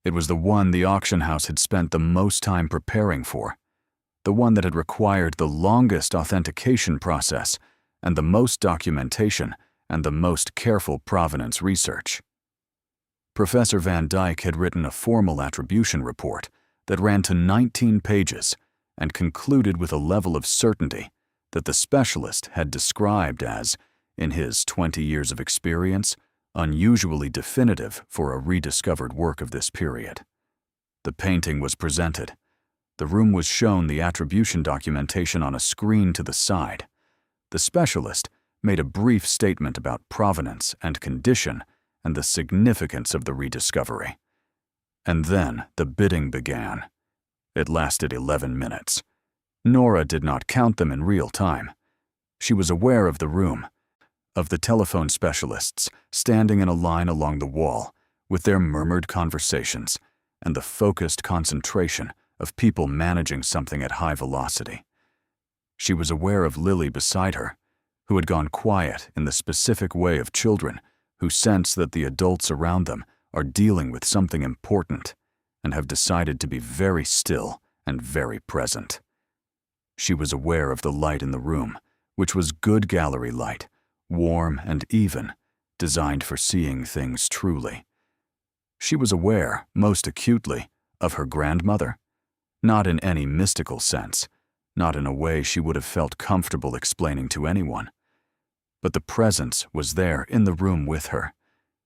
It was the one the auction house had spent the most time preparing for, the one that had required the longest authentication process and the most documentation and the most careful provenance research. Professor Van Dyke had written a formal attribution report that ran to 19 pages and concluded with a level of certainty that the specialist had described as, in his 20 years of experience, unusually definitive for a rediscovered work of this period. The painting was presented. The room was shown the attribution documentation on a screen to the side. The specialist made a brief statement about provenance and condition and the significance of the rediscovery. And then the bidding began. It lasted 11 minutes. Nora did not count them in real time. She was aware of the room, of the telephone specialists standing in a line along the wall with their murmured conversations and the focused concentration of people managing something at high velocity. She was aware of Lily beside her, who had gone quiet in the specific way of children who sense that the adults around them are dealing with something important and have decided to be very still and very present. She was aware of the light in the room, which was good gallery light, warm and even, designed for seeing things truly. She was aware, most acutely, of her grandmother, not in any mystical sense, not in a way she would have felt comfortable explaining to anyone. But the presence was there in the room with her,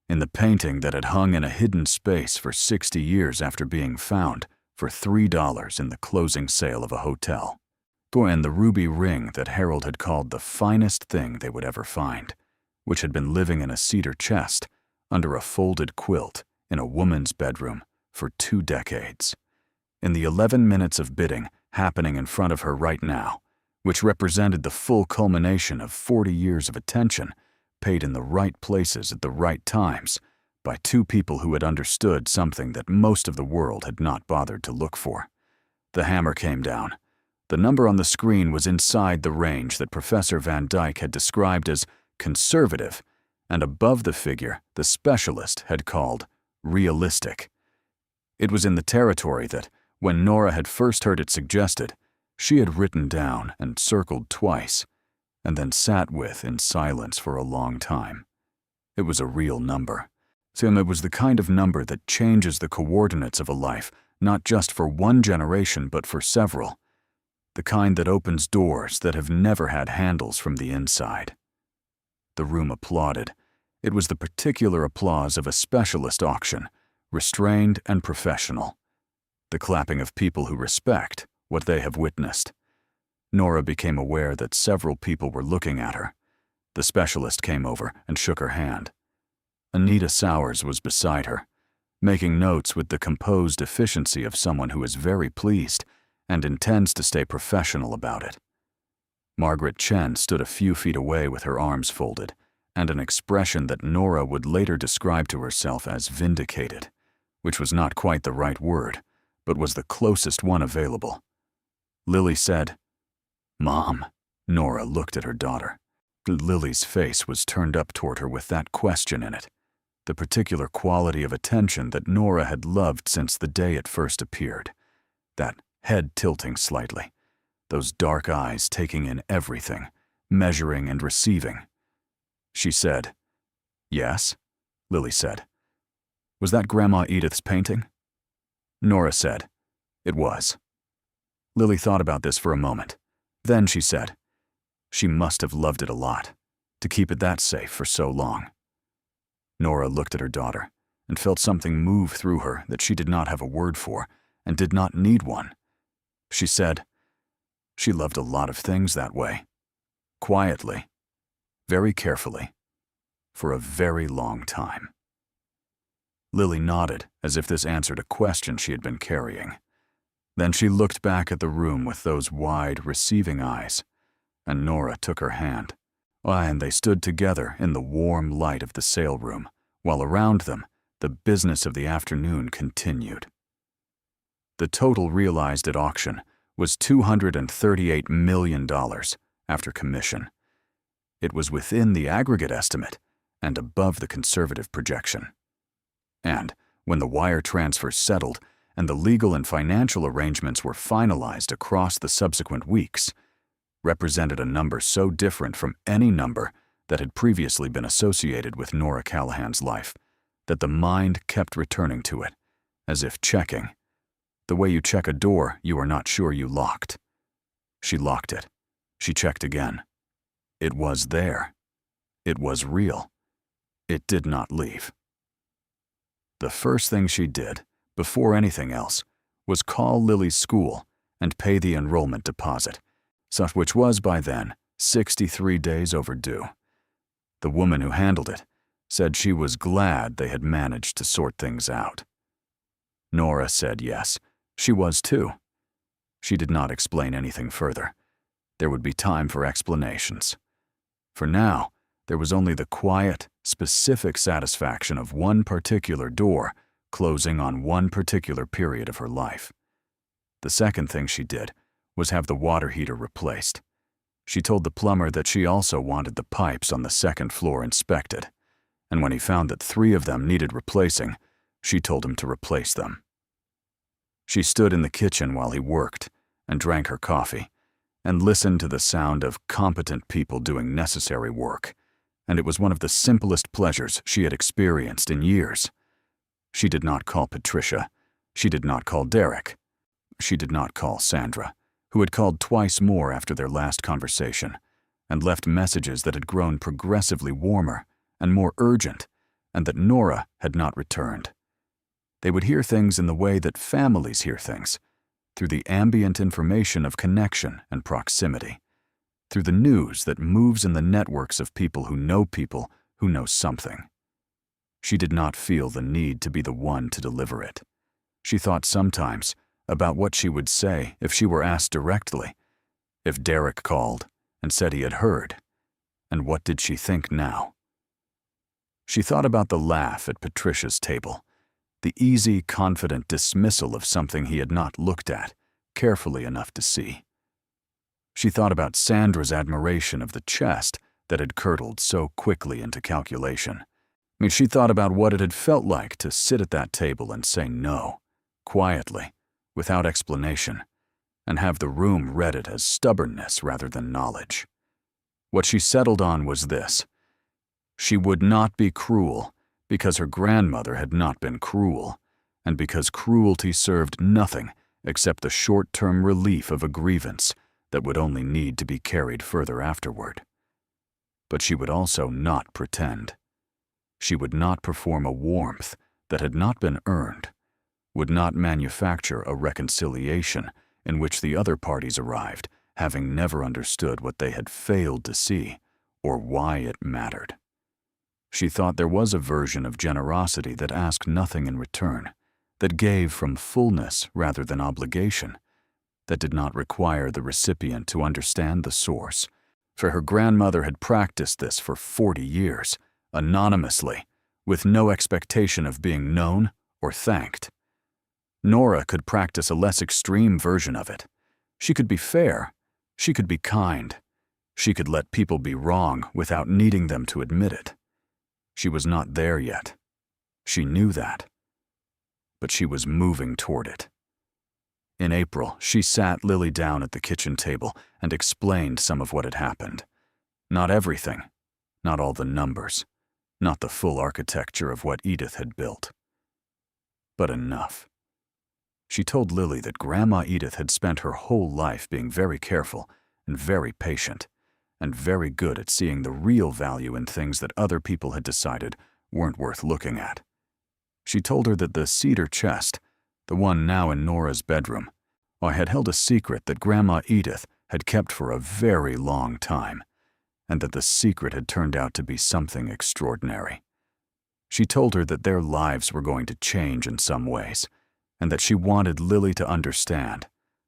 in the painting that had hung in a hidden space for 60 years after being found for $3 in the closing sale of a hotel, and the ruby ring that Harold had called the finest thing they would ever find, which had been living in a cedar chest under a folded quilt in a woman's bedroom for 2 decades. In the 11 minutes of bidding happening in front of her right now, which represented the full culmination of 40 years of attention paid in the right places at the right times by 2 people who had understood something that most of the world had not bothered to look for. The hammer came down. The number on the screen was inside the range that Professor Van Dyke had described as conservative, and above the figure the specialist had called realistic. It was in the territory that, when Nora had first heard it suggested, she had written down and circled twice, and then sat with in silence for a long time. It was a real number. It was the kind of number that changes the coordinates of a life, not just for one generation but for several. The kind that opens doors that have never had handles from the inside. The room applauded. It was the particular applause of a specialist auction, restrained and professional. The clapping of people who respect what they have witnessed. Nora became aware that several people were looking at her. The specialist came over and shook her hand. Anita Sowers was beside her, making notes with the composed efficiency of someone who is very pleased and intends to stay professional about it. Margaret Chen stood a few feet away with her arms folded and an expression that Nora would later describe to herself as vindicated, which was not quite the right word, but was the closest one available. Lily said, "Mom." Nora looked at her daughter. Lily's face was turned up toward her with that question in it, the particular quality of attention that Nora had loved since the day it first appeared, that head tilting slightly, those dark eyes taking in everything, measuring and receiving. She said, "Yes," Lily said. "Was that Grandma Edith's painting?" Nora said, "It was." Lily thought about this for a moment. Then she said, "She must have loved it a lot, to keep it that safe for so long." Nora looked at her daughter and felt something move through her that she did not have a word for and did not need one. She said, "She loved a lot of things that way. Quietly, very carefully, for a very long time." Lily nodded as if this answered a question she had been carrying. Then she looked back at the room with those wide, receiving eyes, and Nora took her hand. And they stood together in the warm light of the sale room, while around them the business of the afternoon continued. The total realized at auction was $238 million after commission. It was within the aggregate estimate and above the conservative projection. And when the wire transfers settled and the legal and financial arrangements were finalized across the subsequent weeks, represented a number so different from any number that had previously been associated with Nora Callahan's life that the mind kept returning to it, as if checking. The way you check a door you are not sure you locked. She locked it. She checked again. It was there. It was real. It did not leave. The first thing she did, before anything else, was call Lily's school and pay the enrollment deposit, which was by then 63 days overdue. The woman who handled it said she was glad they had managed to sort things out. Nora said yes, she was too. She did not explain anything further. There would be time for explanations. For now, there was only the quiet, specific satisfaction of one particular door closing on one particular period of her life. The second thing she did was have the water heater replaced. She told the plumber that she also wanted the pipes on the second floor inspected, and when he found that 3 of them needed replacing, she told him to replace them. She stood in the kitchen while he worked and drank her coffee and listened to the sound of competent people doing necessary work, and it was one of the simplest pleasures she had experienced in years. She did not call Patricia. She did not call Derek. She did not call Sandra, who had called twice more after their last conversation and left messages that had grown progressively warmer and more urgent, and that Nora had not returned. They would hear things in the way that families hear things, through the ambient information of connection and proximity, through the news that moves in the networks of people who know something. She did not feel the need to be the one to deliver it. She thought sometimes about what she would say if she were asked directly, if Derek called and said he had heard, and what did she think now? She thought about the laugh at Patricia's table, the easy, confident dismissal of something he had not looked at carefully enough to see. She thought about Sandra's admiration of the chest that had curdled so quickly into calculation. She thought about what it had felt like to sit at that table and say no, quietly, without explanation, and have the room read it as stubbornness rather than knowledge. What she settled on was this: she would not be cruel because her grandmother had not been cruel, and because cruelty served nothing except the short-term relief of a grievance that would only need to be carried further afterward. But she would also not pretend. She would not perform a warmth that had not been earned, would not manufacture a reconciliation in which the other parties arrived, having never understood what they had failed to see or why it mattered. She thought there was a version of generosity that asked nothing in return, that gave from fullness rather than obligation, that did not require the recipient to understand the source, for her grandmother had practiced this for 40 years, anonymously, with no expectation of being known or thanked. Nora could practice a less extreme version of it. She could be fair. She could be kind. She could let people be wrong without needing them to admit it. She was not there yet. She knew that. But she was moving toward it. In April, she sat Lily down at the kitchen table and explained some of what had happened. Not everything, not all the numbers, not the full architecture of what Edith had built. But enough. She told Lily that Grandma Edith had spent her whole life being very careful and very patient, and very good at seeing the real value in things that other people had decided weren't worth looking at. She told her that the cedar chest, the one now in Nora's bedroom, had held a secret that Grandma Edith had kept for a very long time, and that the secret had turned out to be something extraordinary. She told her that their lives were going to change in some ways, and that she wanted Lily to understand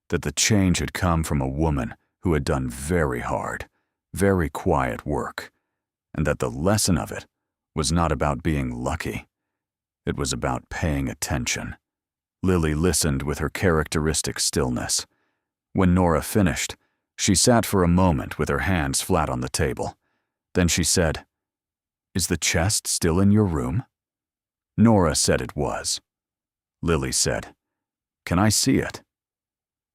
that the change had come from a woman who had done very hard, very quiet work, and that the lesson of it was not about being lucky. It was about paying attention. Lily listened with her characteristic stillness. When Nora finished, she sat for a moment with her hands flat on the table. Then she said, "Is the chest still in your room?" Nora said it was. Lily said, "Can I see it?"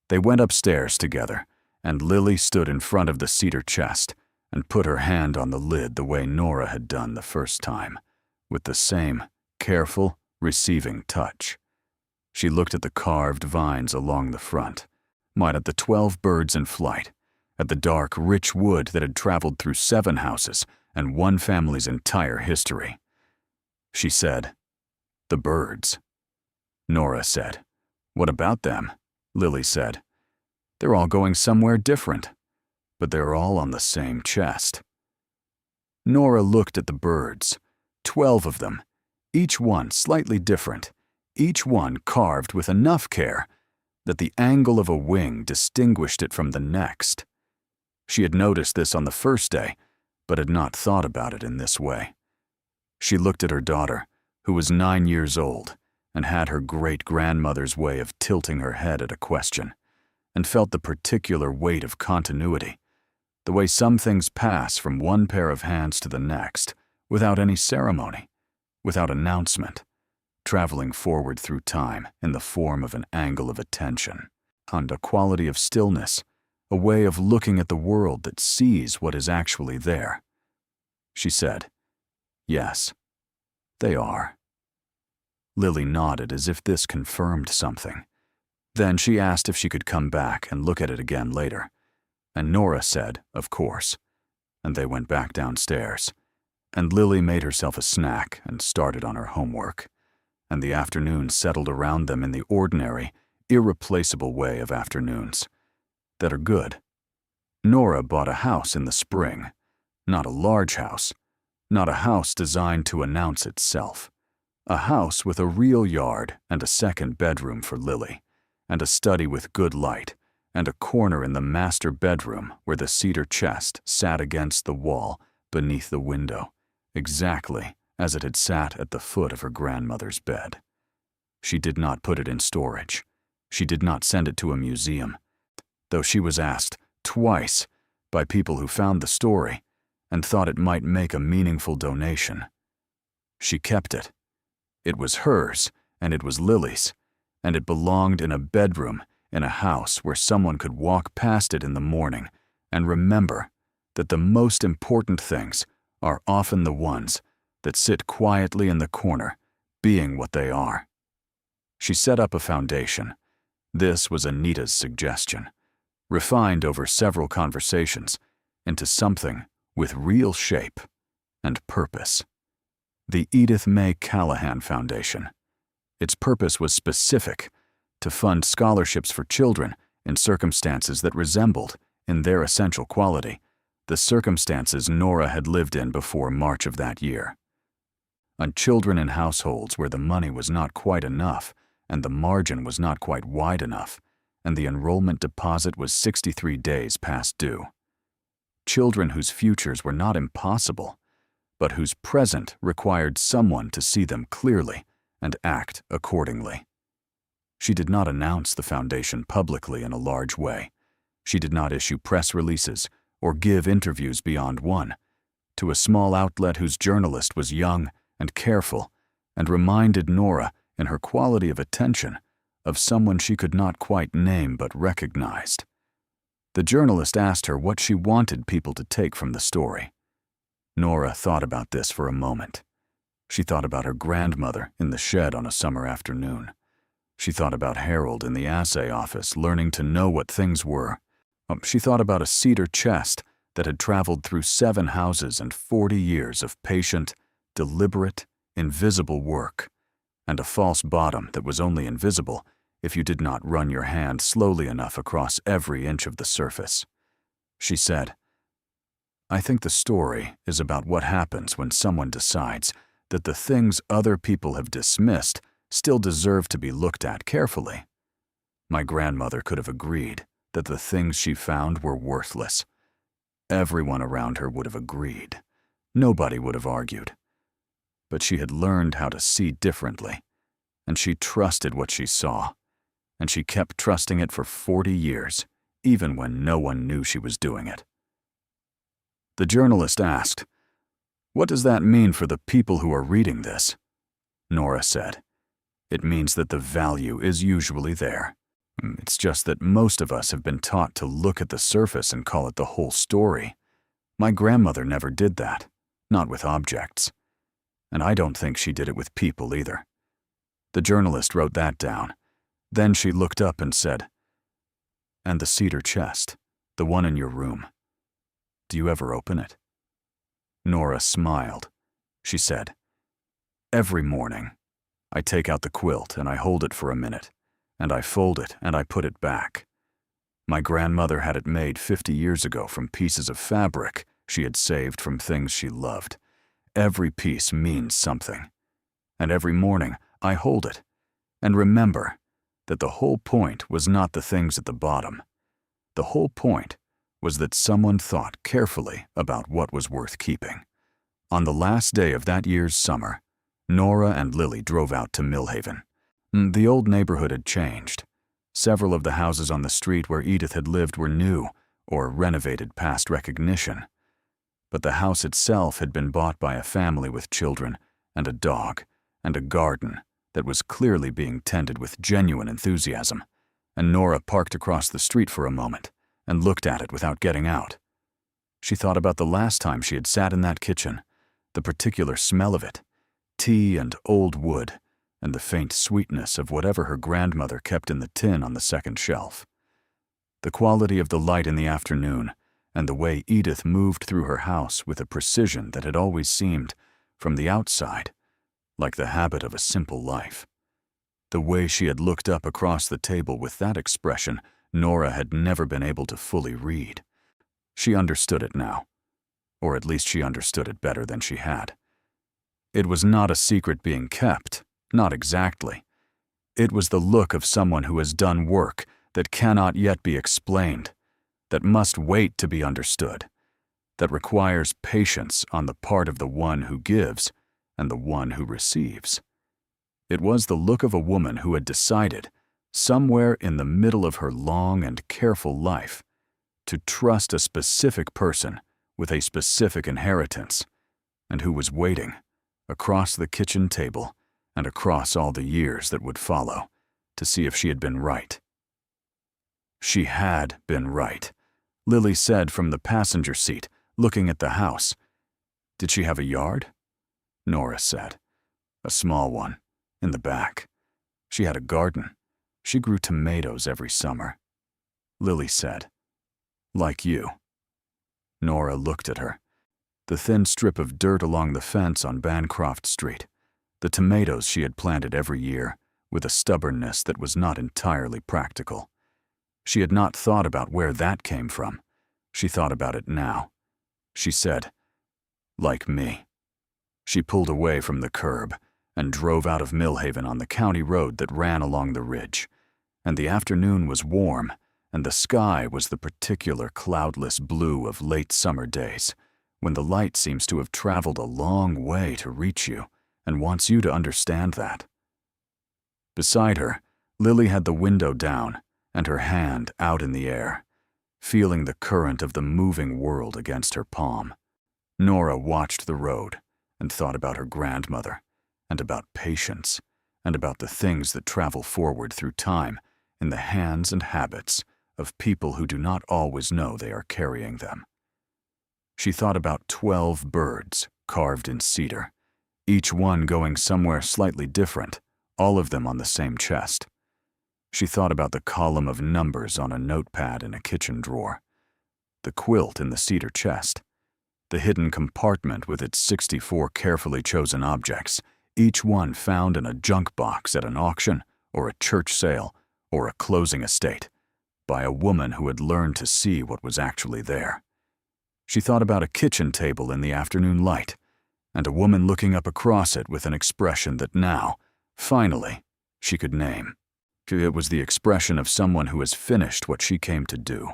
They went upstairs together, and Lily stood in front of the cedar chest and put her hand on the lid the way Nora had done the first time, with the same careful, receiving touch. She looked at the carved vines along the front, at the 12 birds in flight, at the dark, rich wood that had traveled through 7 houses and one family's entire history. She said, "The birds." Nora said, "What about them?" Lily said, "They're all going somewhere different, but they're all on the same chest." Nora looked at the birds, 12 of them, each one slightly different, each one carved with enough care that the angle of a wing distinguished it from the next. She had noticed this on the first day, but had not thought about it in this way. She looked at her daughter, who was 9 years old, and had her great-grandmother's way of tilting her head at a question, and felt the particular weight of continuity, the way some things pass from one pair of hands to the next, without any ceremony, without announcement, traveling forward through time in the form of an angle of attention, and a quality of stillness, a way of looking at the world that sees what is actually there. She said, "Yes, they are." Lily nodded as if this confirmed something. Then she asked if she could come back and look at it again later, and Nora said, "Of course," and they went back downstairs, and Lily made herself a snack and started on her homework, and the afternoon settled around them in the ordinary, irreplaceable way of afternoons that are good. Nora bought a house in the spring, not a large house, not a house designed to announce itself. A house with a real yard and a second bedroom for Lily, and a study with good light, and a corner in the master bedroom where the cedar chest sat against the wall beneath the window, exactly as it had sat at the foot of her grandmother's bed. She did not put it in storage. She did not send it to a museum, though she was asked twice by people who found the story and thought it might make a meaningful donation. She kept it. It was hers, and it was Lily's, and it belonged in a bedroom in a house where someone could walk past it in the morning and remember that the most important things are often the ones that sit quietly in the corner, being what they are. She set up a foundation. This was Anita's suggestion, refined over several conversations into something with real shape and purpose. The Edith May Callahan Foundation. Its purpose was specific, to fund scholarships for children in circumstances that resembled, in their essential quality, the circumstances Nora had lived in before March of that year. On children in households where the money was not quite enough and the margin was not quite wide enough, and the enrollment deposit was 63 days past due. Children whose futures were not impossible, but whose present required someone to see them clearly and act accordingly. She did not announce the foundation publicly in a large way. She did not issue press releases or give interviews beyond one, to a small outlet whose journalist was young and careful and reminded Nora, in her quality of attention, of someone she could not quite name but recognized. The journalist asked her what she wanted people to take from the story. Nora thought about this for a moment. She thought about her grandmother in the shed on a summer afternoon. She thought about Harold in the assay office learning to know what things were. She thought about a cedar chest that had traveled through 7 houses and 40 years of patient, deliberate, invisible work, and a false bottom that was only invisible if you did not run your hand slowly enough across every inch of the surface. She said, "I think the story is about what happens when someone decides that the things other people have dismissed still deserve to be looked at carefully." My grandmother could have agreed that the things she found were worthless. Everyone around her would have agreed. Nobody would have argued. but she had learned how to see differently, and she trusted what she saw, and she kept trusting it for 40 years, even when no one knew she was doing it. The journalist asked, "What does that mean for the people who are reading this?" Nora said, "It means that the value is usually there. It's just that most of us have been taught to look at the surface and call it the whole story. My grandmother never did that, not with objects. And I don't think she did it with people either." The journalist wrote that down. Then she looked up and said, "And the cedar chest, the one in your room. Do you ever open it?" Nora smiled. She said, "Every morning, I take out the quilt and I hold it for a minute, and I fold it and I put it back. My grandmother had it made 50 years ago from pieces of fabric she had saved from things she loved. Every piece means something. And every morning, I hold it and remember that the whole point was not the things at the bottom. The whole point was that someone thought carefully about what was worth keeping." On the last day of that year's summer, Nora and Lily drove out to Millhaven. The old neighborhood had changed. Several of the houses on the street where Edith had lived were new or renovated past recognition. But the house itself had been bought by a family with children and a dog and a garden that was clearly being tended with genuine enthusiasm, and Nora parked across the street for a moment and looked at it without getting out. She thought about the last time she had sat in that kitchen, the particular smell of it, tea and old wood, and the faint sweetness of whatever her grandmother kept in the tin on the second shelf. The quality of the light in the afternoon, and the way Edith moved through her house with a precision that had always seemed, from the outside, like the habit of a simple life. The way she had looked up across the table with that expression Nora had never been able to fully read. She understood it now, or at least she understood it better than she had. It was not a secret being kept, not exactly. It was the look of someone who has done work that cannot yet be explained, that must wait to be understood, that requires patience on the part of the one who gives and the one who receives. It was the look of a woman who had decided, somewhere in the middle of her long and careful life, to trust a specific person with a specific inheritance, and who was waiting, across the kitchen table and across all the years that would follow, to see if she had been right. She had been right, Lily said from the passenger seat, looking at the house. "Did she have a yard?" Nora said. "A small one, in the back. She had a garden. She grew tomatoes every summer." Lily said, "Like you." Nora looked at her. The thin strip of dirt along the fence on Bancroft Street, the tomatoes she had planted every year, with a stubbornness that was not entirely practical. She had not thought about where that came from. She thought about it now. She said, "Like me." She pulled away from the curb and drove out of Millhaven on the county road that ran along the ridge, and the afternoon was warm, and the sky was the particular cloudless blue of late summer days, when the light seems to have traveled a long way to reach you and wants you to understand that. Beside her, Lily had the window down and her hand out in the air, feeling the current of the moving world against her palm. Nora watched the road and thought about her grandmother, and about patience, and about the things that travel forward through time in the hands and habits of people who do not always know they are carrying them. She thought about 12 birds carved in cedar, each one going somewhere slightly different, all of them on the same chest. She thought about the column of numbers on a notepad in a kitchen drawer, the quilt in the cedar chest, the hidden compartment with its 64 carefully chosen objects, each one found in a junk box at an auction or a church sale or a closing estate, by a woman who had learned to see what was actually there. She thought about a kitchen table in the afternoon light, and a woman looking up across it with an expression that now, finally, she could name. It was the expression of someone who has finished what she came to do,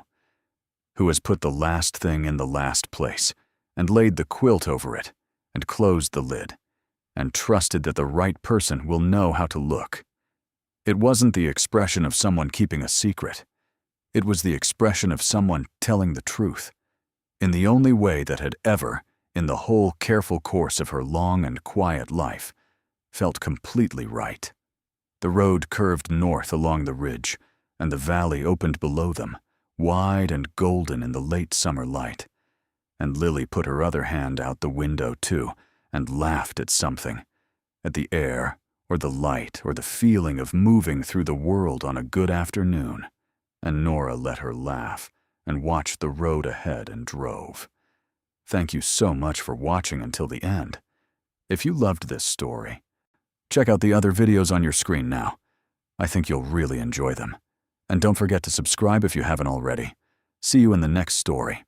who has put the last thing in the last place, and laid the quilt over it, and closed the lid, and trusted that the right person will know how to look. It wasn't the expression of someone keeping a secret. It was the expression of someone telling the truth, in the only way that had ever, in the whole careful course of her long and quiet life, felt completely right. The road curved north along the ridge, and the valley opened below them, wide and golden in the late summer light. And Lily put her other hand out the window, too, and laughed at something, at the air, or the light, or the feeling of moving through the world on a good afternoon. And Nora let her laugh and watched the road ahead and drove. Thank you so much for watching until the end. If you loved this story, check out the other videos on your screen now. I think you'll really enjoy them. And don't forget to subscribe if you haven't already. See you in the next story.